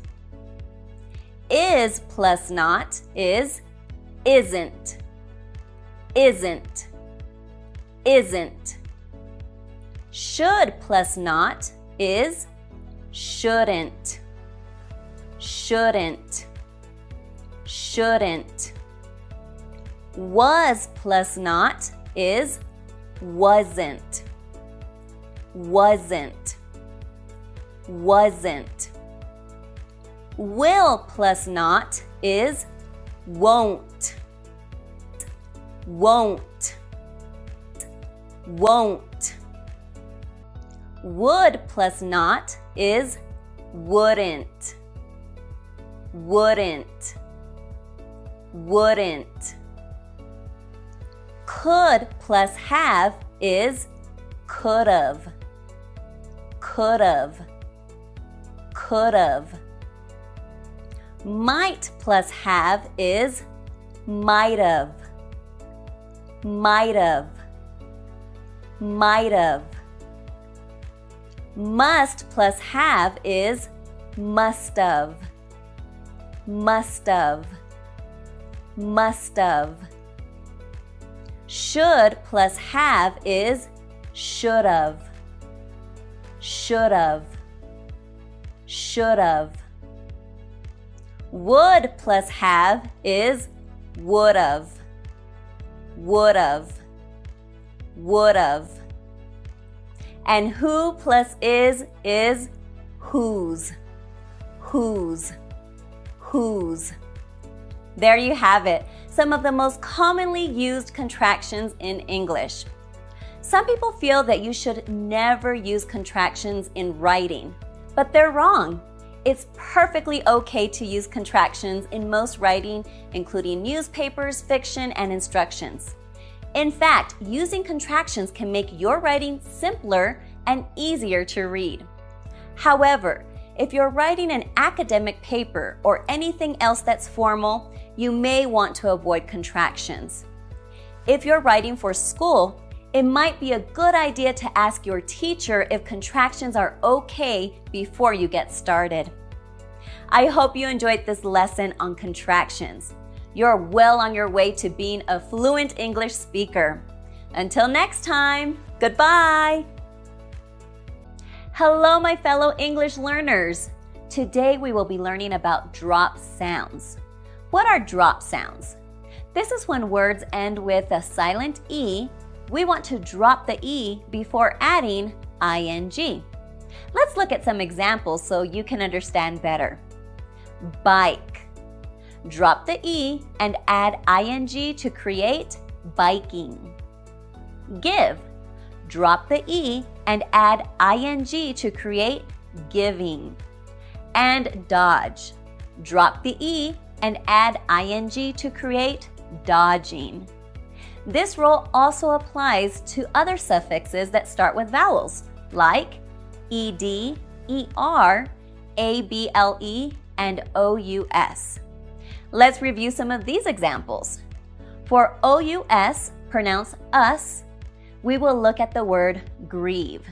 Is plus not is isn't. Isn't. Isn't. Should plus not is shouldn't. Shouldn't. Shouldn't. Was plus not is wasn't. Wasn't. Wasn't. Will plus not is won't. Won't. Won't. Would plus not is wouldn't. Wouldn't. Wouldn't. Could plus have is could've. Could've. Could've. Might plus have is might've. Might've. Might've. Must plus have is must've. Must've. Must've. Should plus have is should've. Should've. Should've. Would plus have is would've. Would've. Would've. And who plus is whose. Whose. Whose. There you have it, some of the most commonly used contractions in English. Some people feel that you should never use contractions in writing, but they're wrong. It's perfectly okay to use contractions in most writing, including newspapers, fiction, and instructions. In fact, using contractions can make your writing simpler and easier to read. However, if you're writing an academic paper or anything else that's formal, you may want to avoid contractions. If you're writing for school, it might be a good idea to ask your teacher if contractions are okay before you get started. I hope you enjoyed this lesson on contractions. You're well on your way to being a fluent English speaker. Until next time, goodbye! Hello, my fellow English learners. Today we will be learning about drop sounds. What are drop sounds? This is when words end with a silent E. We want to drop the E before adding ing. Let's look at some examples so you can understand better. Bike. Drop the E and add ing to create biking. Give. Drop the E and add ing to create giving. And dodge. Drop the E and add ing to create dodging. This rule also applies to other suffixes that start with vowels, like ed, er, able, and ous. Let's review some of these examples. For ous, pronounce us, we will look at the word grieve.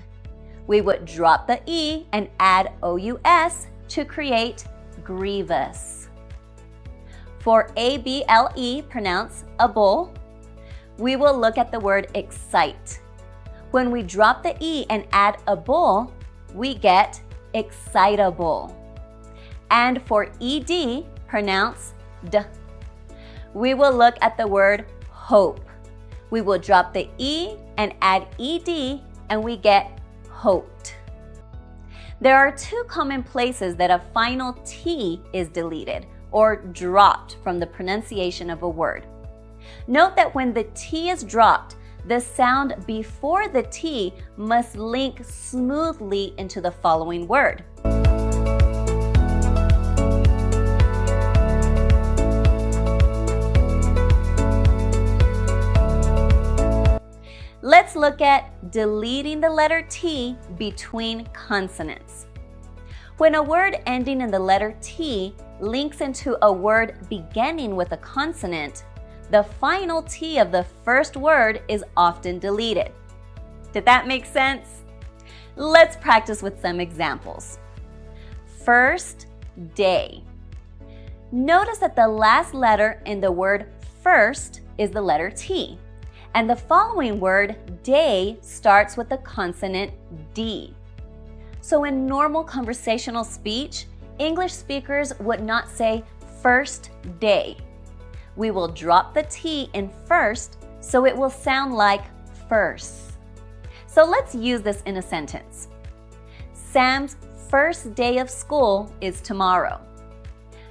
We would drop the E and add ous to create grievous. For able, pronounce able, we will look at the word excite. When we drop the E and add able, we get excitable. And for ed, pronounce d. We will look at the word hope. We will drop the E and add ed, and we get hoped. There are two common places that a final T is deleted or dropped from the pronunciation of a word. Note that when the T is dropped, the sound before the T must link smoothly into the following word. Let's look at deleting the letter T between consonants. When a word ending in the letter T links into a word beginning with a consonant, the final T of the first word is often deleted. Did that make sense? Let's practice with some examples. First day. Notice that the last letter in the word first is the letter T, and the following word, day, starts with the consonant D. So in normal conversational speech, English speakers would not say first day. We will drop the T in first so it will sound like first. So let's use this in a sentence. Sam's first day of school is tomorrow.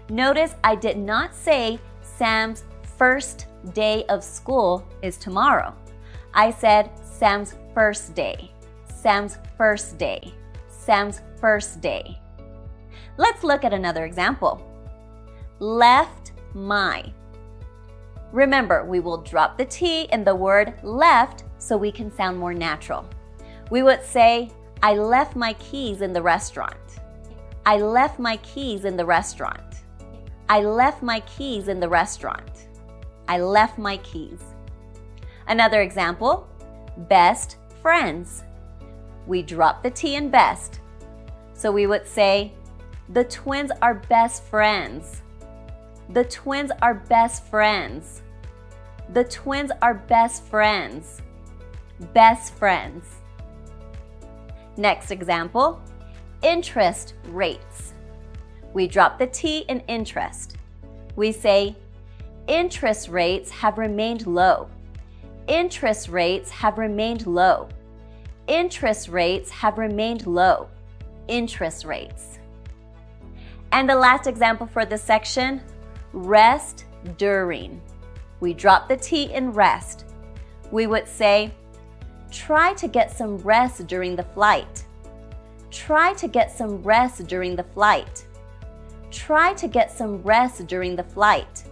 Notice I did not say Sam's first day of school is tomorrow. I said Sam's first day, Sam's first day, Sam's first day. Let's look at another example. Left my. Remember, we will drop the T in the word left so we can sound more natural. We would say, I left my keys in the restaurant. I left my keys in the restaurant. I left my keys in the restaurant. I left my keys. Another example, best friends. We drop the T in best. So we would say, the twins are best friends. The twins are best friends. The twins are best friends. Best friends. Next example, interest rates. We drop the T in interest. We say, interest rates have remained low. Interest rates have remained low. Interest rates have remained low. Interest rates. And the last example for this section, rest during. We drop the T in rest. We would say, try to get some rest during the flight. Try to get some rest during the flight. Try to get some rest during the flight.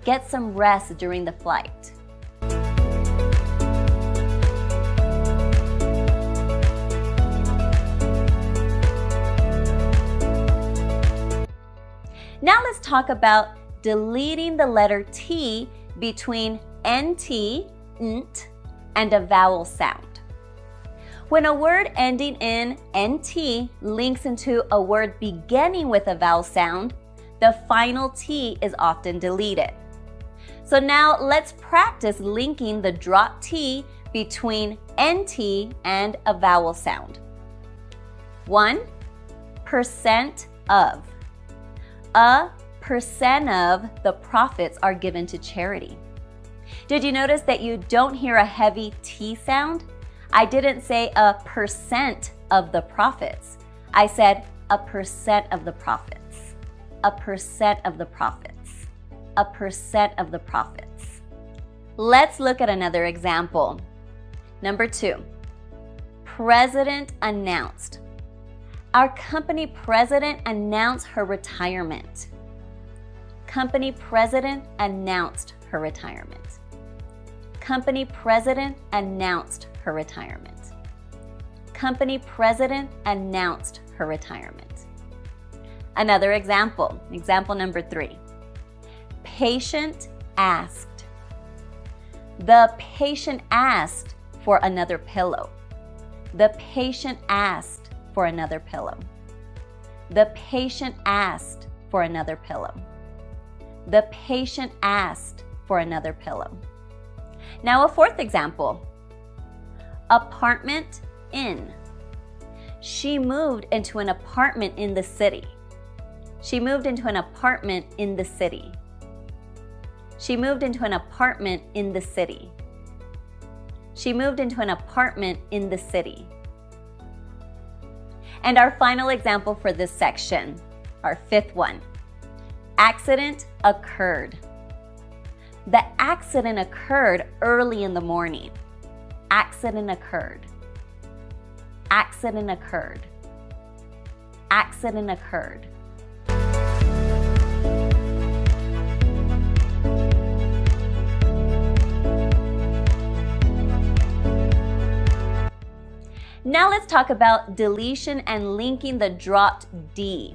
Get some rest during the flight. Now let's talk about deleting the letter T between NT, nt, and a vowel sound. When a word ending in NT links into a word beginning with a vowel sound, the final T is often deleted. So now let's practice linking the drop T between NT and a vowel sound. 1. Percent of. A percent of the profits are given to charity. Did you notice that you don't hear a heavy T sound? I didn't say a percent of the profits. I said a percent of the profits. A percent of the profits. A percent of the profits. Let's look at another example. Number 2. President announced. Our company president announced her retirement. Company president announced her retirement. Company president announced her retirement. Company president announced her retirement. Another example, example number 3. Patient asked. The patient asked for another pillow. The patient asked for another pillow. The patient asked for another pillow. The patient asked for another pillow. Now a fourth example. Apartment in. She moved into an apartment in the city. She moved into an apartment in the city. She moved into an apartment in the city. She moved into an apartment in the city. And our final example for this section, our fifth one. Accident occurred. The accident occurred early in the morning. Accident occurred. Accident occurred. Accident occurred. Now let's talk about deletion and linking the dropped D.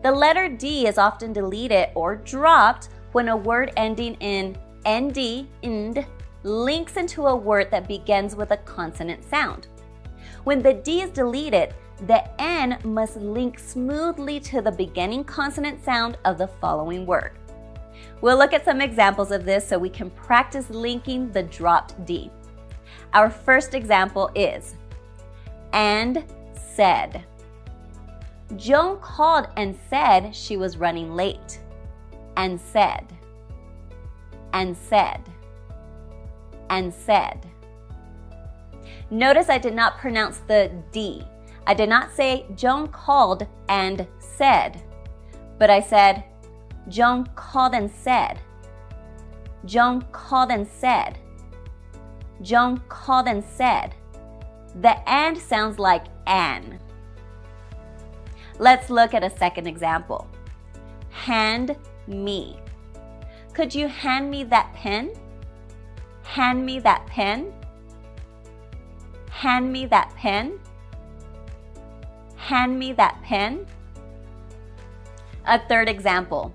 The letter D is often deleted or dropped when a word ending in nd, nd, links into a word that begins with a consonant sound. When the D is deleted, the N must link smoothly to the beginning consonant sound of the following word. We'll look at some examples of this so we can practice linking the dropped D. Our first example is and said. Joan called and said she was running late. And said. And said. And said. Notice I did not pronounce the D. I did not say Joan called and said, but I said John called and said. John called and said. John called and said. The and sounds like an. Let's look at a second example. Hand me. Could you hand me that pen? Hand me that pen. Hand me that pen. Hand me that pen. A third example.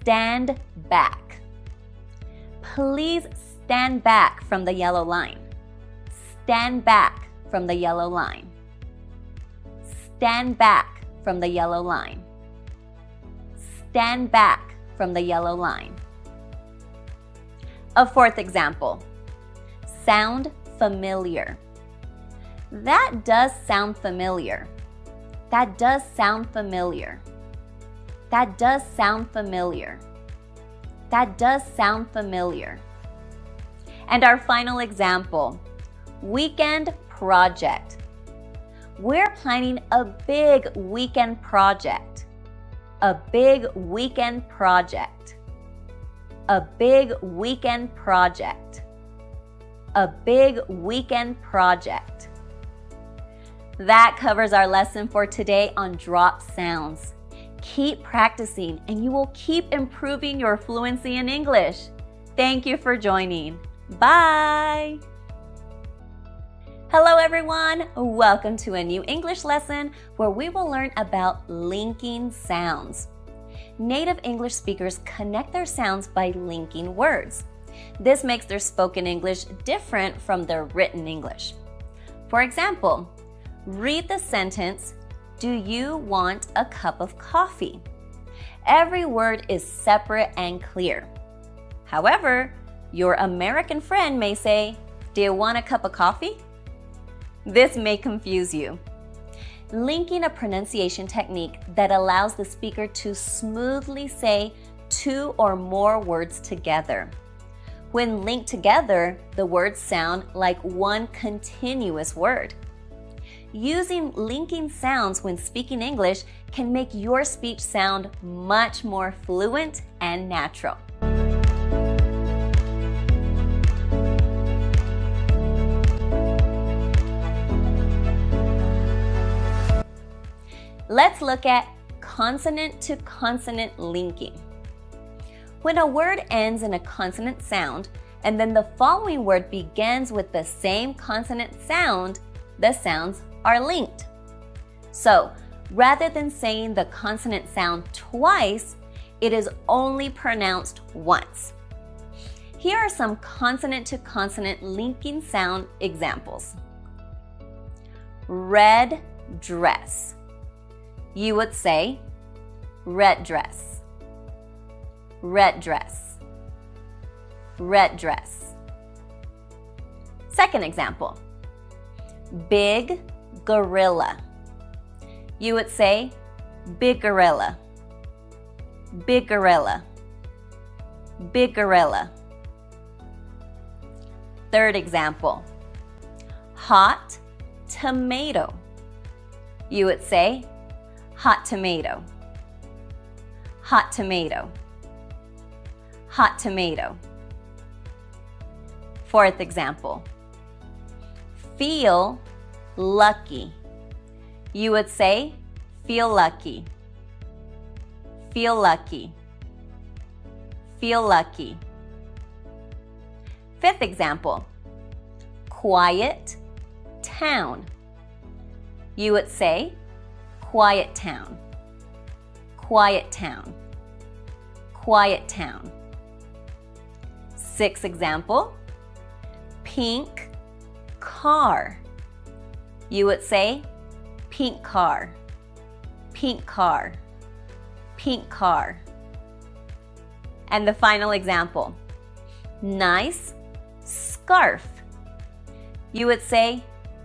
Stand back. Please stand back from the yellow line. Stand back from the yellow line. Stand back from the yellow line. Stand back from the yellow line. A fourth example. Sound familiar. That does sound familiar. That does sound familiar. That does sound familiar. That does sound familiar. And our final example, weekend project. We're planning a big weekend project. A big weekend project. A big weekend project. A big weekend project. That covers our lesson for today on drop sounds. Keep practicing and you will keep improving your fluency in English. Thank you for joining. Bye! Hello everyone! Welcome to a new English lesson where we will learn about linking sounds. Native English speakers connect their sounds by linking words. This makes their spoken English different from their written English. For example, read the sentence, "Do you want a cup of coffee?" Every word is separate and clear. However, your American friend may say, "Do you want a cup of coffee?" This may confuse you. Linking a pronunciation technique that allows the speaker to smoothly say two or more words together. When linked together, the words sound like one continuous word. Using linking sounds when speaking English can make your speech sound much more fluent and natural. Let's look at consonant-to-consonant linking. When a word ends in a consonant sound, and then the following word begins with the same consonant sound, the sounds are linked. So, rather than saying the consonant sound twice, it is only pronounced once. Here are some consonant-to-consonant linking sound examples. Red dress. You would say red dress, red dress, red dress. Second example, big gorilla. You would say big gorilla, big gorilla, big gorilla. Third example, hot tomato. You would say hot tomato, hot tomato, hot tomato. Fourth example, feel lucky. You would say feel lucky, feel lucky, feel lucky. Fifth example, quiet town. You would say quiet town, quiet town, quiet town. Sixth example, pink car. You would say pink car, pink car, pink car. And the final example, nice scarf. You would say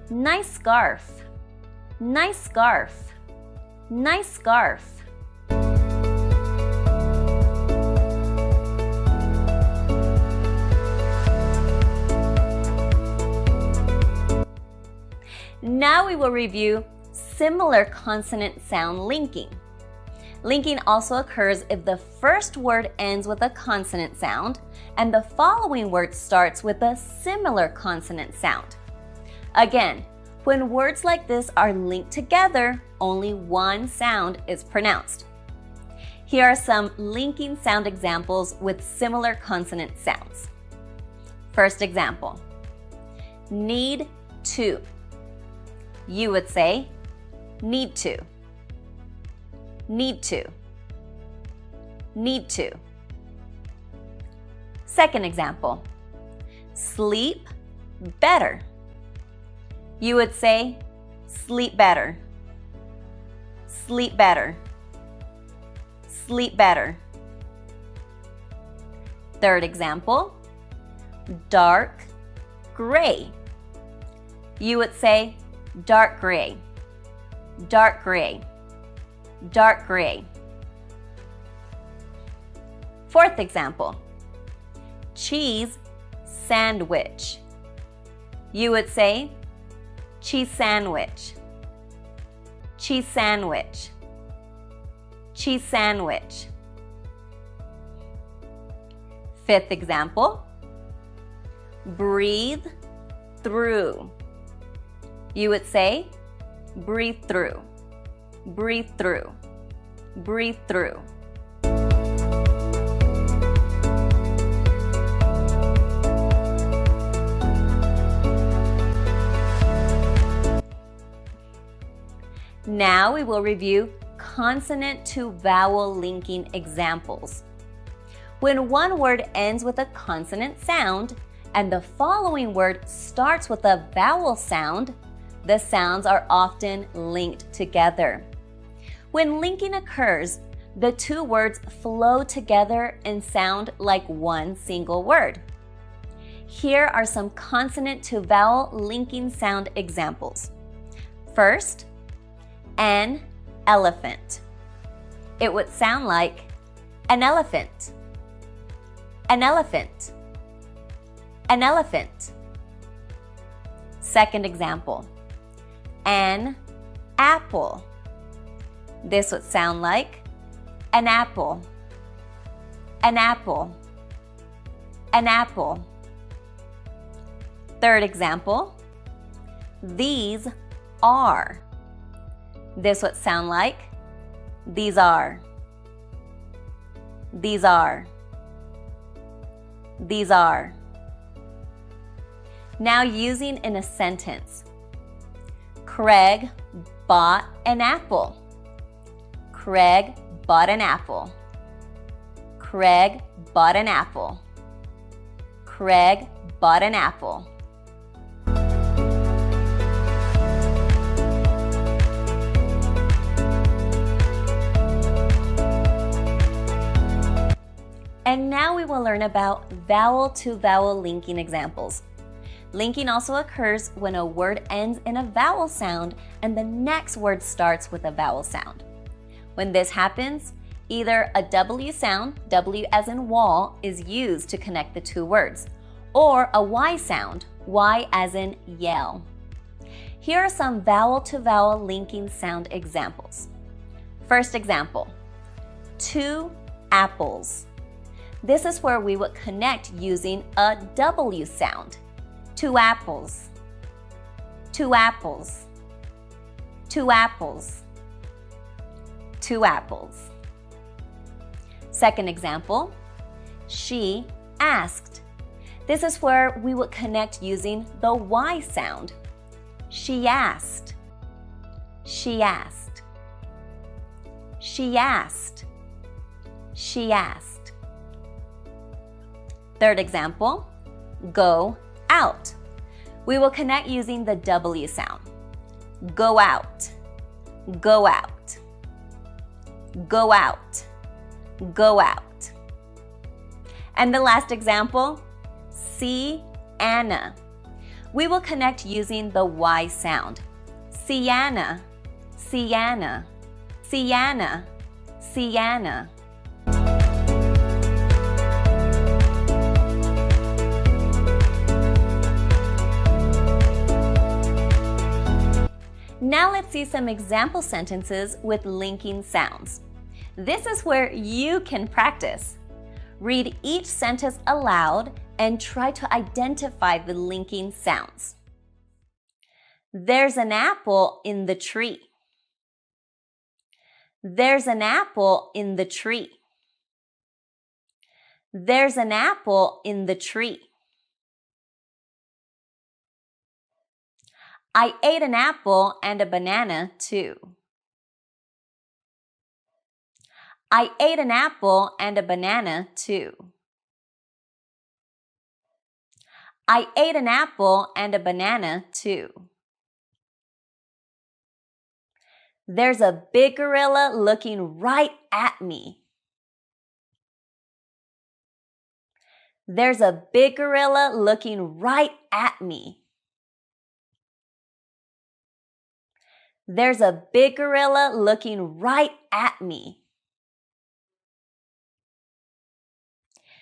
nice scarf, nice scarf, nice scarf. Now we will review similar consonant sound linking. Linking also occurs if the first word ends with a consonant sound and the following word starts with a similar consonant sound. Again, when words like this are linked together, only one sound is pronounced. Here are some linking sound examples with similar consonant sounds. First example, need to. You would say, need to. Need to. Need to. Second example, sleep better. You would say, sleep better. Sleep better. Sleep better. Third example, dark gray. You would say, dark gray. Dark gray. Dark gray. Fourth example, cheese sandwich. You would say, cheese sandwich. Cheese sandwich. Cheese sandwich. Fifth example, breathe through. You would say, breathe through. Breathe through. Breathe through. Now we will review consonant to vowel linking examples. When one word ends with a consonant sound and the following word starts with a vowel sound, the sounds are often linked together. When linking occurs, the two words flow together and sound like one single word. Here are some consonant to vowel linking sound examples. First, an elephant. It would sound like an elephant. An elephant. An elephant. Second example, an apple. This would sound like an apple. An apple. An apple. Third example, these are. This would sound like these are. These are. These are. Now using in a sentence. Craig bought an apple. Craig bought an apple. Craig bought an apple. Craig bought an apple. And now we will learn about vowel to vowel linking examples. Linking also occurs when a word ends in a vowel sound and the next word starts with a vowel sound. When this happens, either a W sound, W as in wall, is used to connect the two words, or a Y sound, Y as in yell. Here are some vowel to vowel linking sound examples. First example, 2 apples. This is where we would connect using a W sound. 2 apples. 2 apples. 2 apples. 2 apples. Second example, she asked. This is where we would connect using the Y sound. She asked. She asked. She asked. She asked. Third example, go out. We will connect using the W sound. Go out. Go out. Go out. Go out. And the last example, see Anna. We will connect using the Y sound. Sienna. Sienna. Sienna. Sienna. Now let's see some example sentences with linking sounds. This is where you can practice. Read each sentence aloud and try to identify the linking sounds. There's an apple in the tree. There's an apple in the tree. There's an apple in the tree. I ate an apple and a banana too. I ate an apple and a banana too. I ate an apple and a banana too. There's a big gorilla looking right at me. There's a big gorilla looking right at me. There's a big gorilla looking right at me.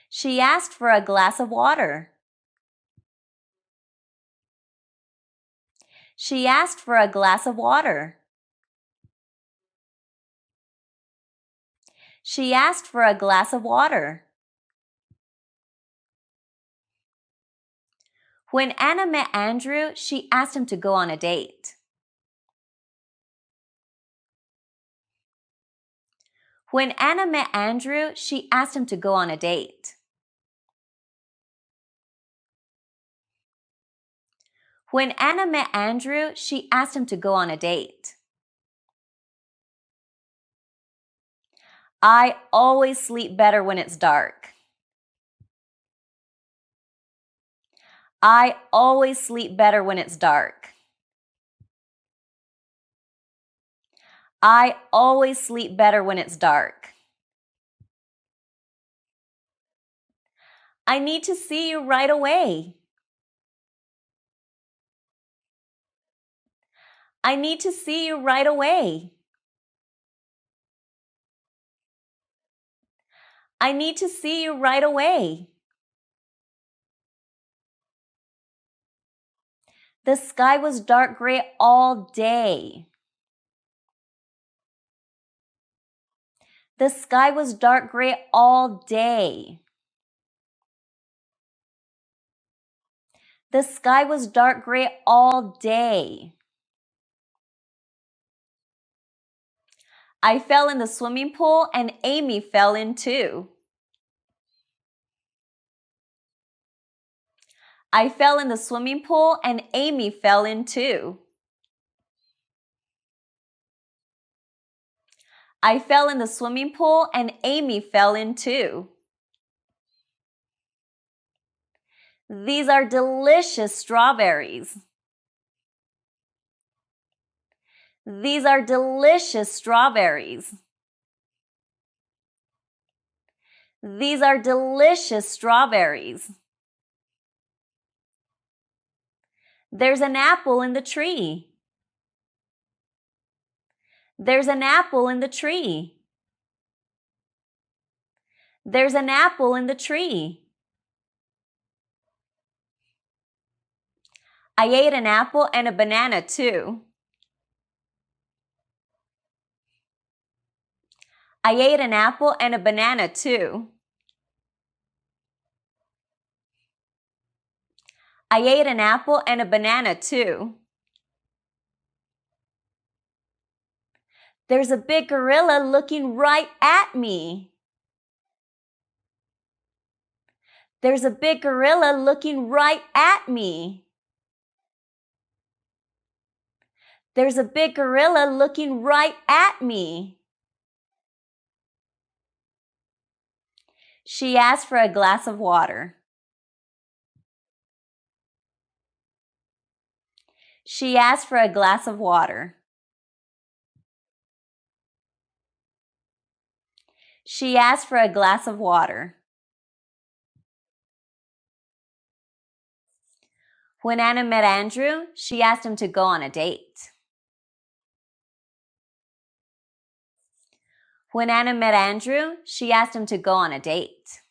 She asked for a glass of water. She asked for a glass of water. She asked for a glass of water. When Anna met Andrew, she asked him to go on a date. When Anna met Andrew, she asked him to go on a date. When Anna met Andrew, she asked him to go on a date. I always sleep better when it's dark. I always sleep better when it's dark. I always sleep better when it's dark. I need to see you right away. I need to see you right away. I need to see you right away. The sky was dark gray all day. The sky was dark gray all day. The sky was dark gray all day. I fell in the swimming pool and Amy fell in too. I fell in the swimming pool and Amy fell in too. I fell in the swimming pool and Amy fell in too. These are delicious strawberries. These are delicious strawberries. These are delicious strawberries. There's an apple in the tree. There's an apple in the tree. There's an apple in the tree. I ate an apple and a banana too. I ate an apple and a banana too. I ate an apple and a banana too. There's a big gorilla looking right at me. There's a big gorilla looking right at me. There's a big gorilla looking right at me. She asked for a glass of water. She asked for a glass of water. She asked for a glass of water. When Anna met Andrew, she asked him to go on a date. When Anna met Andrew, she asked him to go on a date.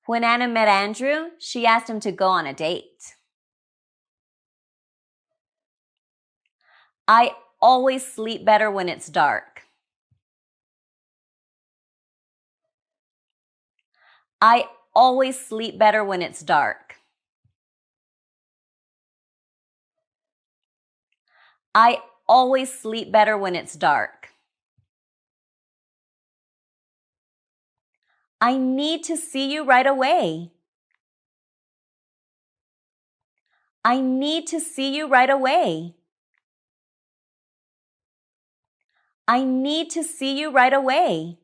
When Anna met Andrew, she asked him to go on a date. I always sleep better when it's dark. I always sleep better when it's dark. I always sleep better when it's dark. I need to see you right away. I need to see you right away. I need to see you right away.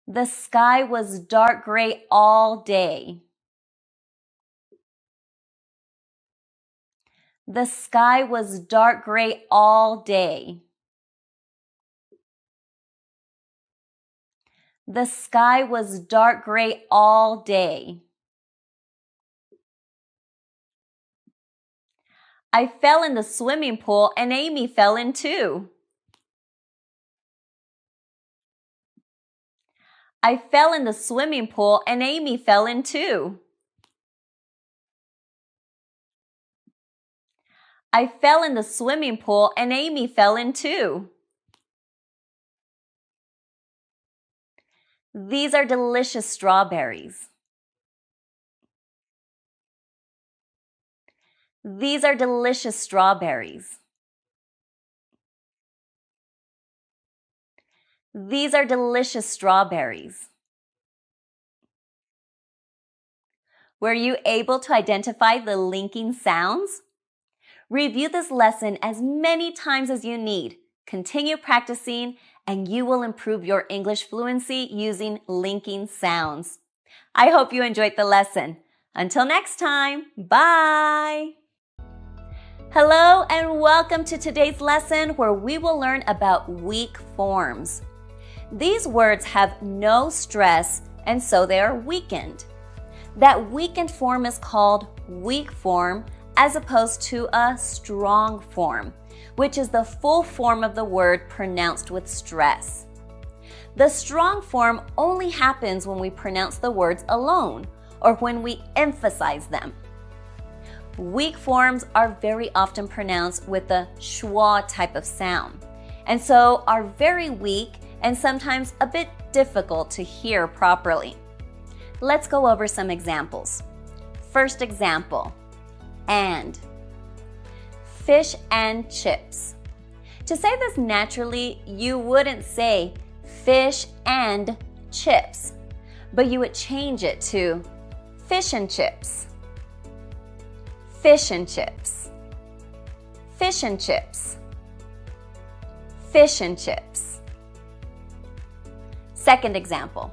The sky was dark gray all day. The sky was dark gray all day. The sky was dark gray all day. I fell in the swimming pool and Amy fell in too. I fell in the swimming pool and Amy fell in too. I fell in the swimming pool and Amy fell in too. These are delicious strawberries. These are delicious strawberries. These are delicious strawberries. Were you able to identify the linking sounds? Review this lesson as many times as you need. Continue practicing, and you will improve your English fluency using linking sounds. I hope you enjoyed the lesson. Until next time, bye! Hello and welcome to today's lesson where we will learn about weak forms. These words have no stress and so they are weakened. That weakened form is called weak form as opposed to a strong form, which is the full form of the word pronounced with stress. The strong form only happens when we pronounce the words alone or when we emphasize them. Weak forms are very often pronounced with a schwa type of sound, and so are very weak and sometimes a bit difficult to hear properly. Let's go over some examples. First example, and. Fish and chips. To say this naturally, you wouldn't say fish and chips, but you would change it to fish and chips. Fish and chips. Fish and chips. Fish and chips. Second example,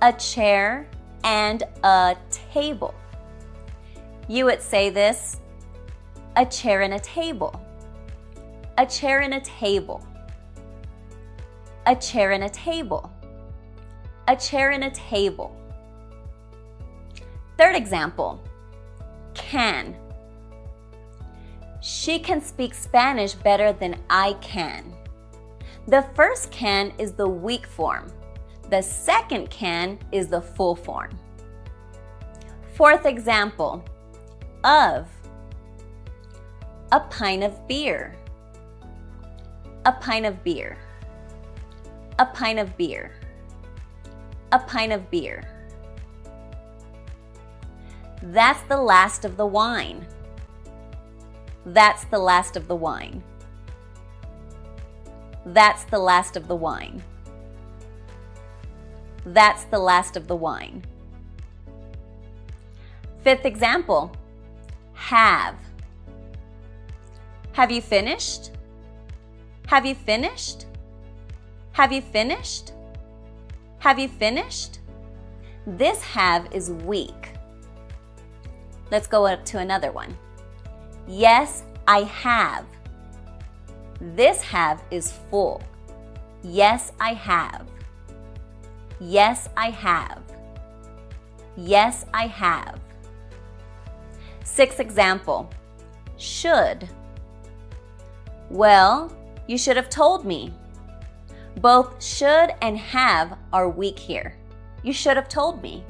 a chair and a table. You would say this, a chair and a table. A chair and a table. A chair and a table. A chair and a table. Third example, can. She can speak Spanish better than I can. The first can is the weak form. The second can is the full form. Fourth example, of. A pint of beer. A pint of beer. A pint of beer. A pint of beer. That's the last of the wine. That's the last of the wine. That's the last of the wine. That's the last of the wine. Fifth example, have. Have you finished? Have you finished? Have you finished? Have you finished? This have is weak. Let's go up to another one. Yes, I have. This have is full. Yes, I have. Yes, I have. Yes, I have. Sixth example, should. Well, you should have told me. Both should and have are weak here. You should have told me.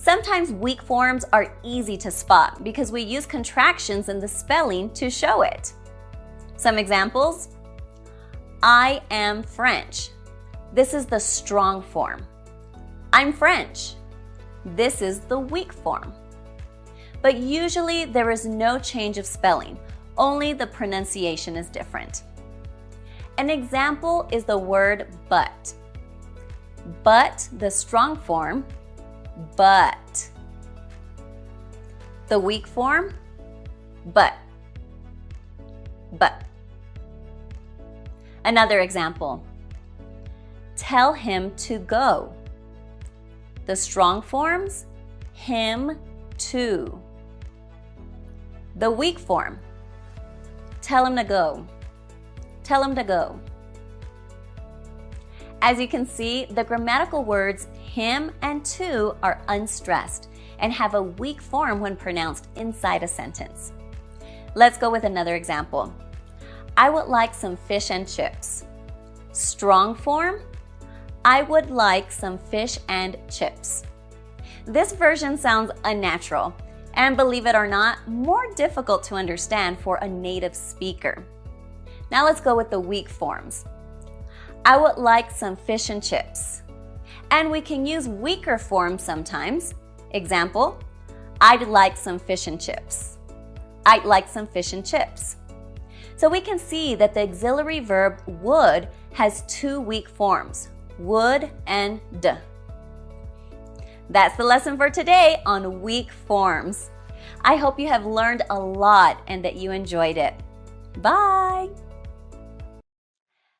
Sometimes weak forms are easy to spot because we use contractions in the spelling to show it. Some examples: I am French. This is the strong form. I'm French. This is the weak form. But usually there is no change of spelling, only the pronunciation is different. An example is the word but. But, the strong form, but. The weak form, but. But. Another example: tell him to go. The strong forms, him to. The weak form, tell him to go. Tell him to go. As you can see, the grammatical words him and to are unstressed and have a weak form when pronounced inside a sentence. Let's go with another example. I would like some fish and chips. Strong form, I would like some fish and chips. This version sounds unnatural and, believe it or not, more difficult to understand for a native speaker. Now let's go with the weak forms. I would like some fish and chips. And we can use weaker forms sometimes. Example, I'd like some fish and chips. I'd like some fish and chips. So we can see that the auxiliary verb would has two weak forms, would and d. That's the lesson for today on weak forms. I hope you have learned a lot and that you enjoyed it. Bye!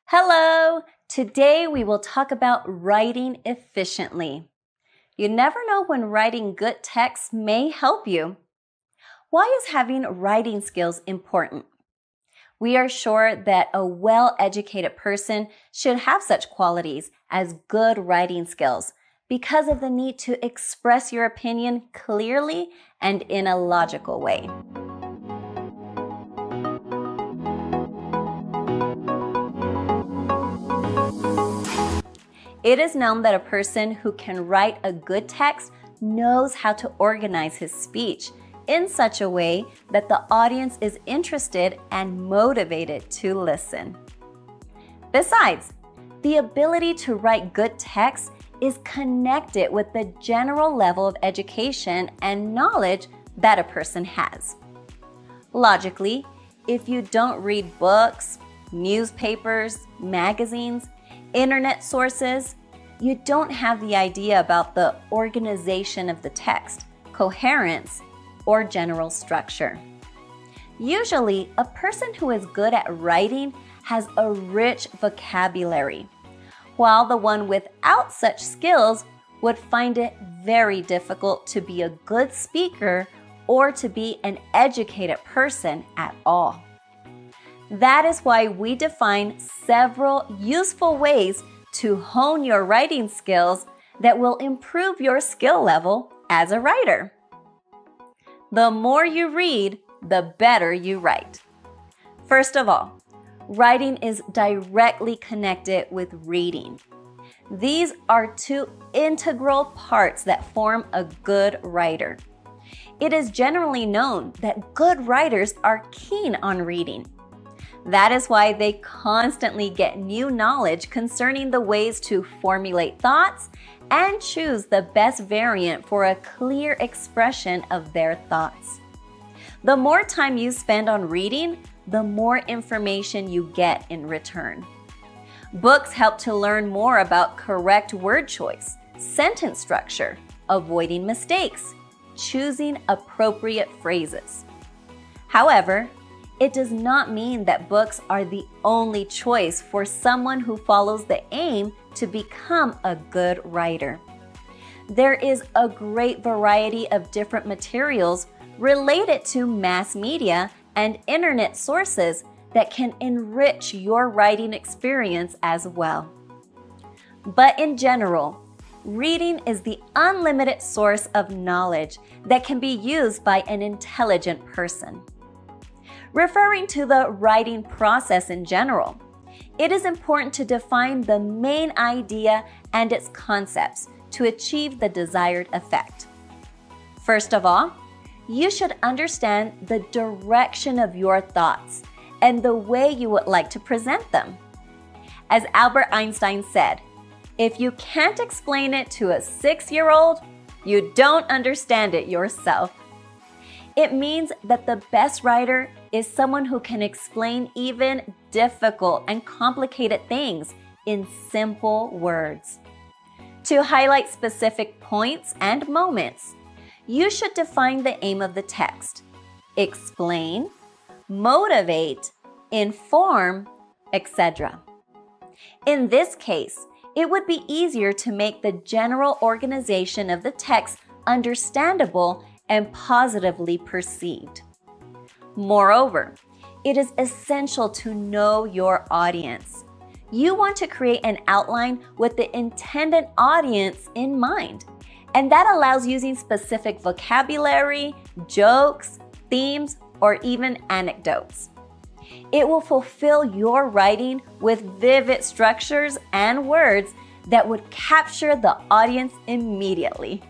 Hello! Today we will talk about writing efficiently. You never know when writing good text may help you. Why is having writing skills important? We are sure that a well-educated person should have such qualities as good writing skills because of the need to express your opinion clearly and in a logical way. It is known that a person who can write a good text knows how to organize his speech in such a way that the audience is interested and motivated to listen. Besides, the ability to write good text is connected with the general level of education and knowledge that a person has. Logically, if you don't read books, newspapers, magazines, internet sources, you don't have the idea about the organization of the text, coherence, or general structure. Usually, a person who is good at writing has a rich vocabulary, while the one without such skills would find it very difficult to be a good speaker or to be an educated person at all. That is why we define several useful ways to hone your writing skills that will improve your skill level as a writer. The more you read, the better you write. First of all, writing is directly connected with reading. These are two integral parts that form a good writer. It is generally known that good writers are keen on reading. That is why they constantly get new knowledge concerning the ways to formulate thoughts and choose the best variant for a clear expression of their thoughts. The more time you spend on reading, the more information you get in return. Books help to learn more about correct word choice, sentence structure, avoiding mistakes, choosing appropriate phrases. However, it does not mean that books are the only choice for someone who follows the aim to become a good writer. There is a great variety of different materials related to mass media and internet sources that can enrich your writing experience as well. But in general, reading is the unlimited source of knowledge that can be used by an intelligent person. Referring to the writing process in general, it is important to define the main idea and its concepts to achieve the desired effect. First of all, you should understand the direction of your thoughts and the way you would like to present them. As Albert Einstein said, if you can't explain it to a 6-year-old, you don't understand it yourself. It means that the best writer is someone who can explain even difficult and complicated things in simple words. To highlight specific points and moments, you should define the aim of the text, explain, motivate, inform, etc. In this case, it would be easier to make the general organization of the text understandable and positively perceived. Moreover, it is essential to know your audience. You want to create an outline with the intended audience in mind, and that allows using specific vocabulary, jokes, themes, or even anecdotes. It will fulfill your writing with vivid structures and words that would capture the audience immediately.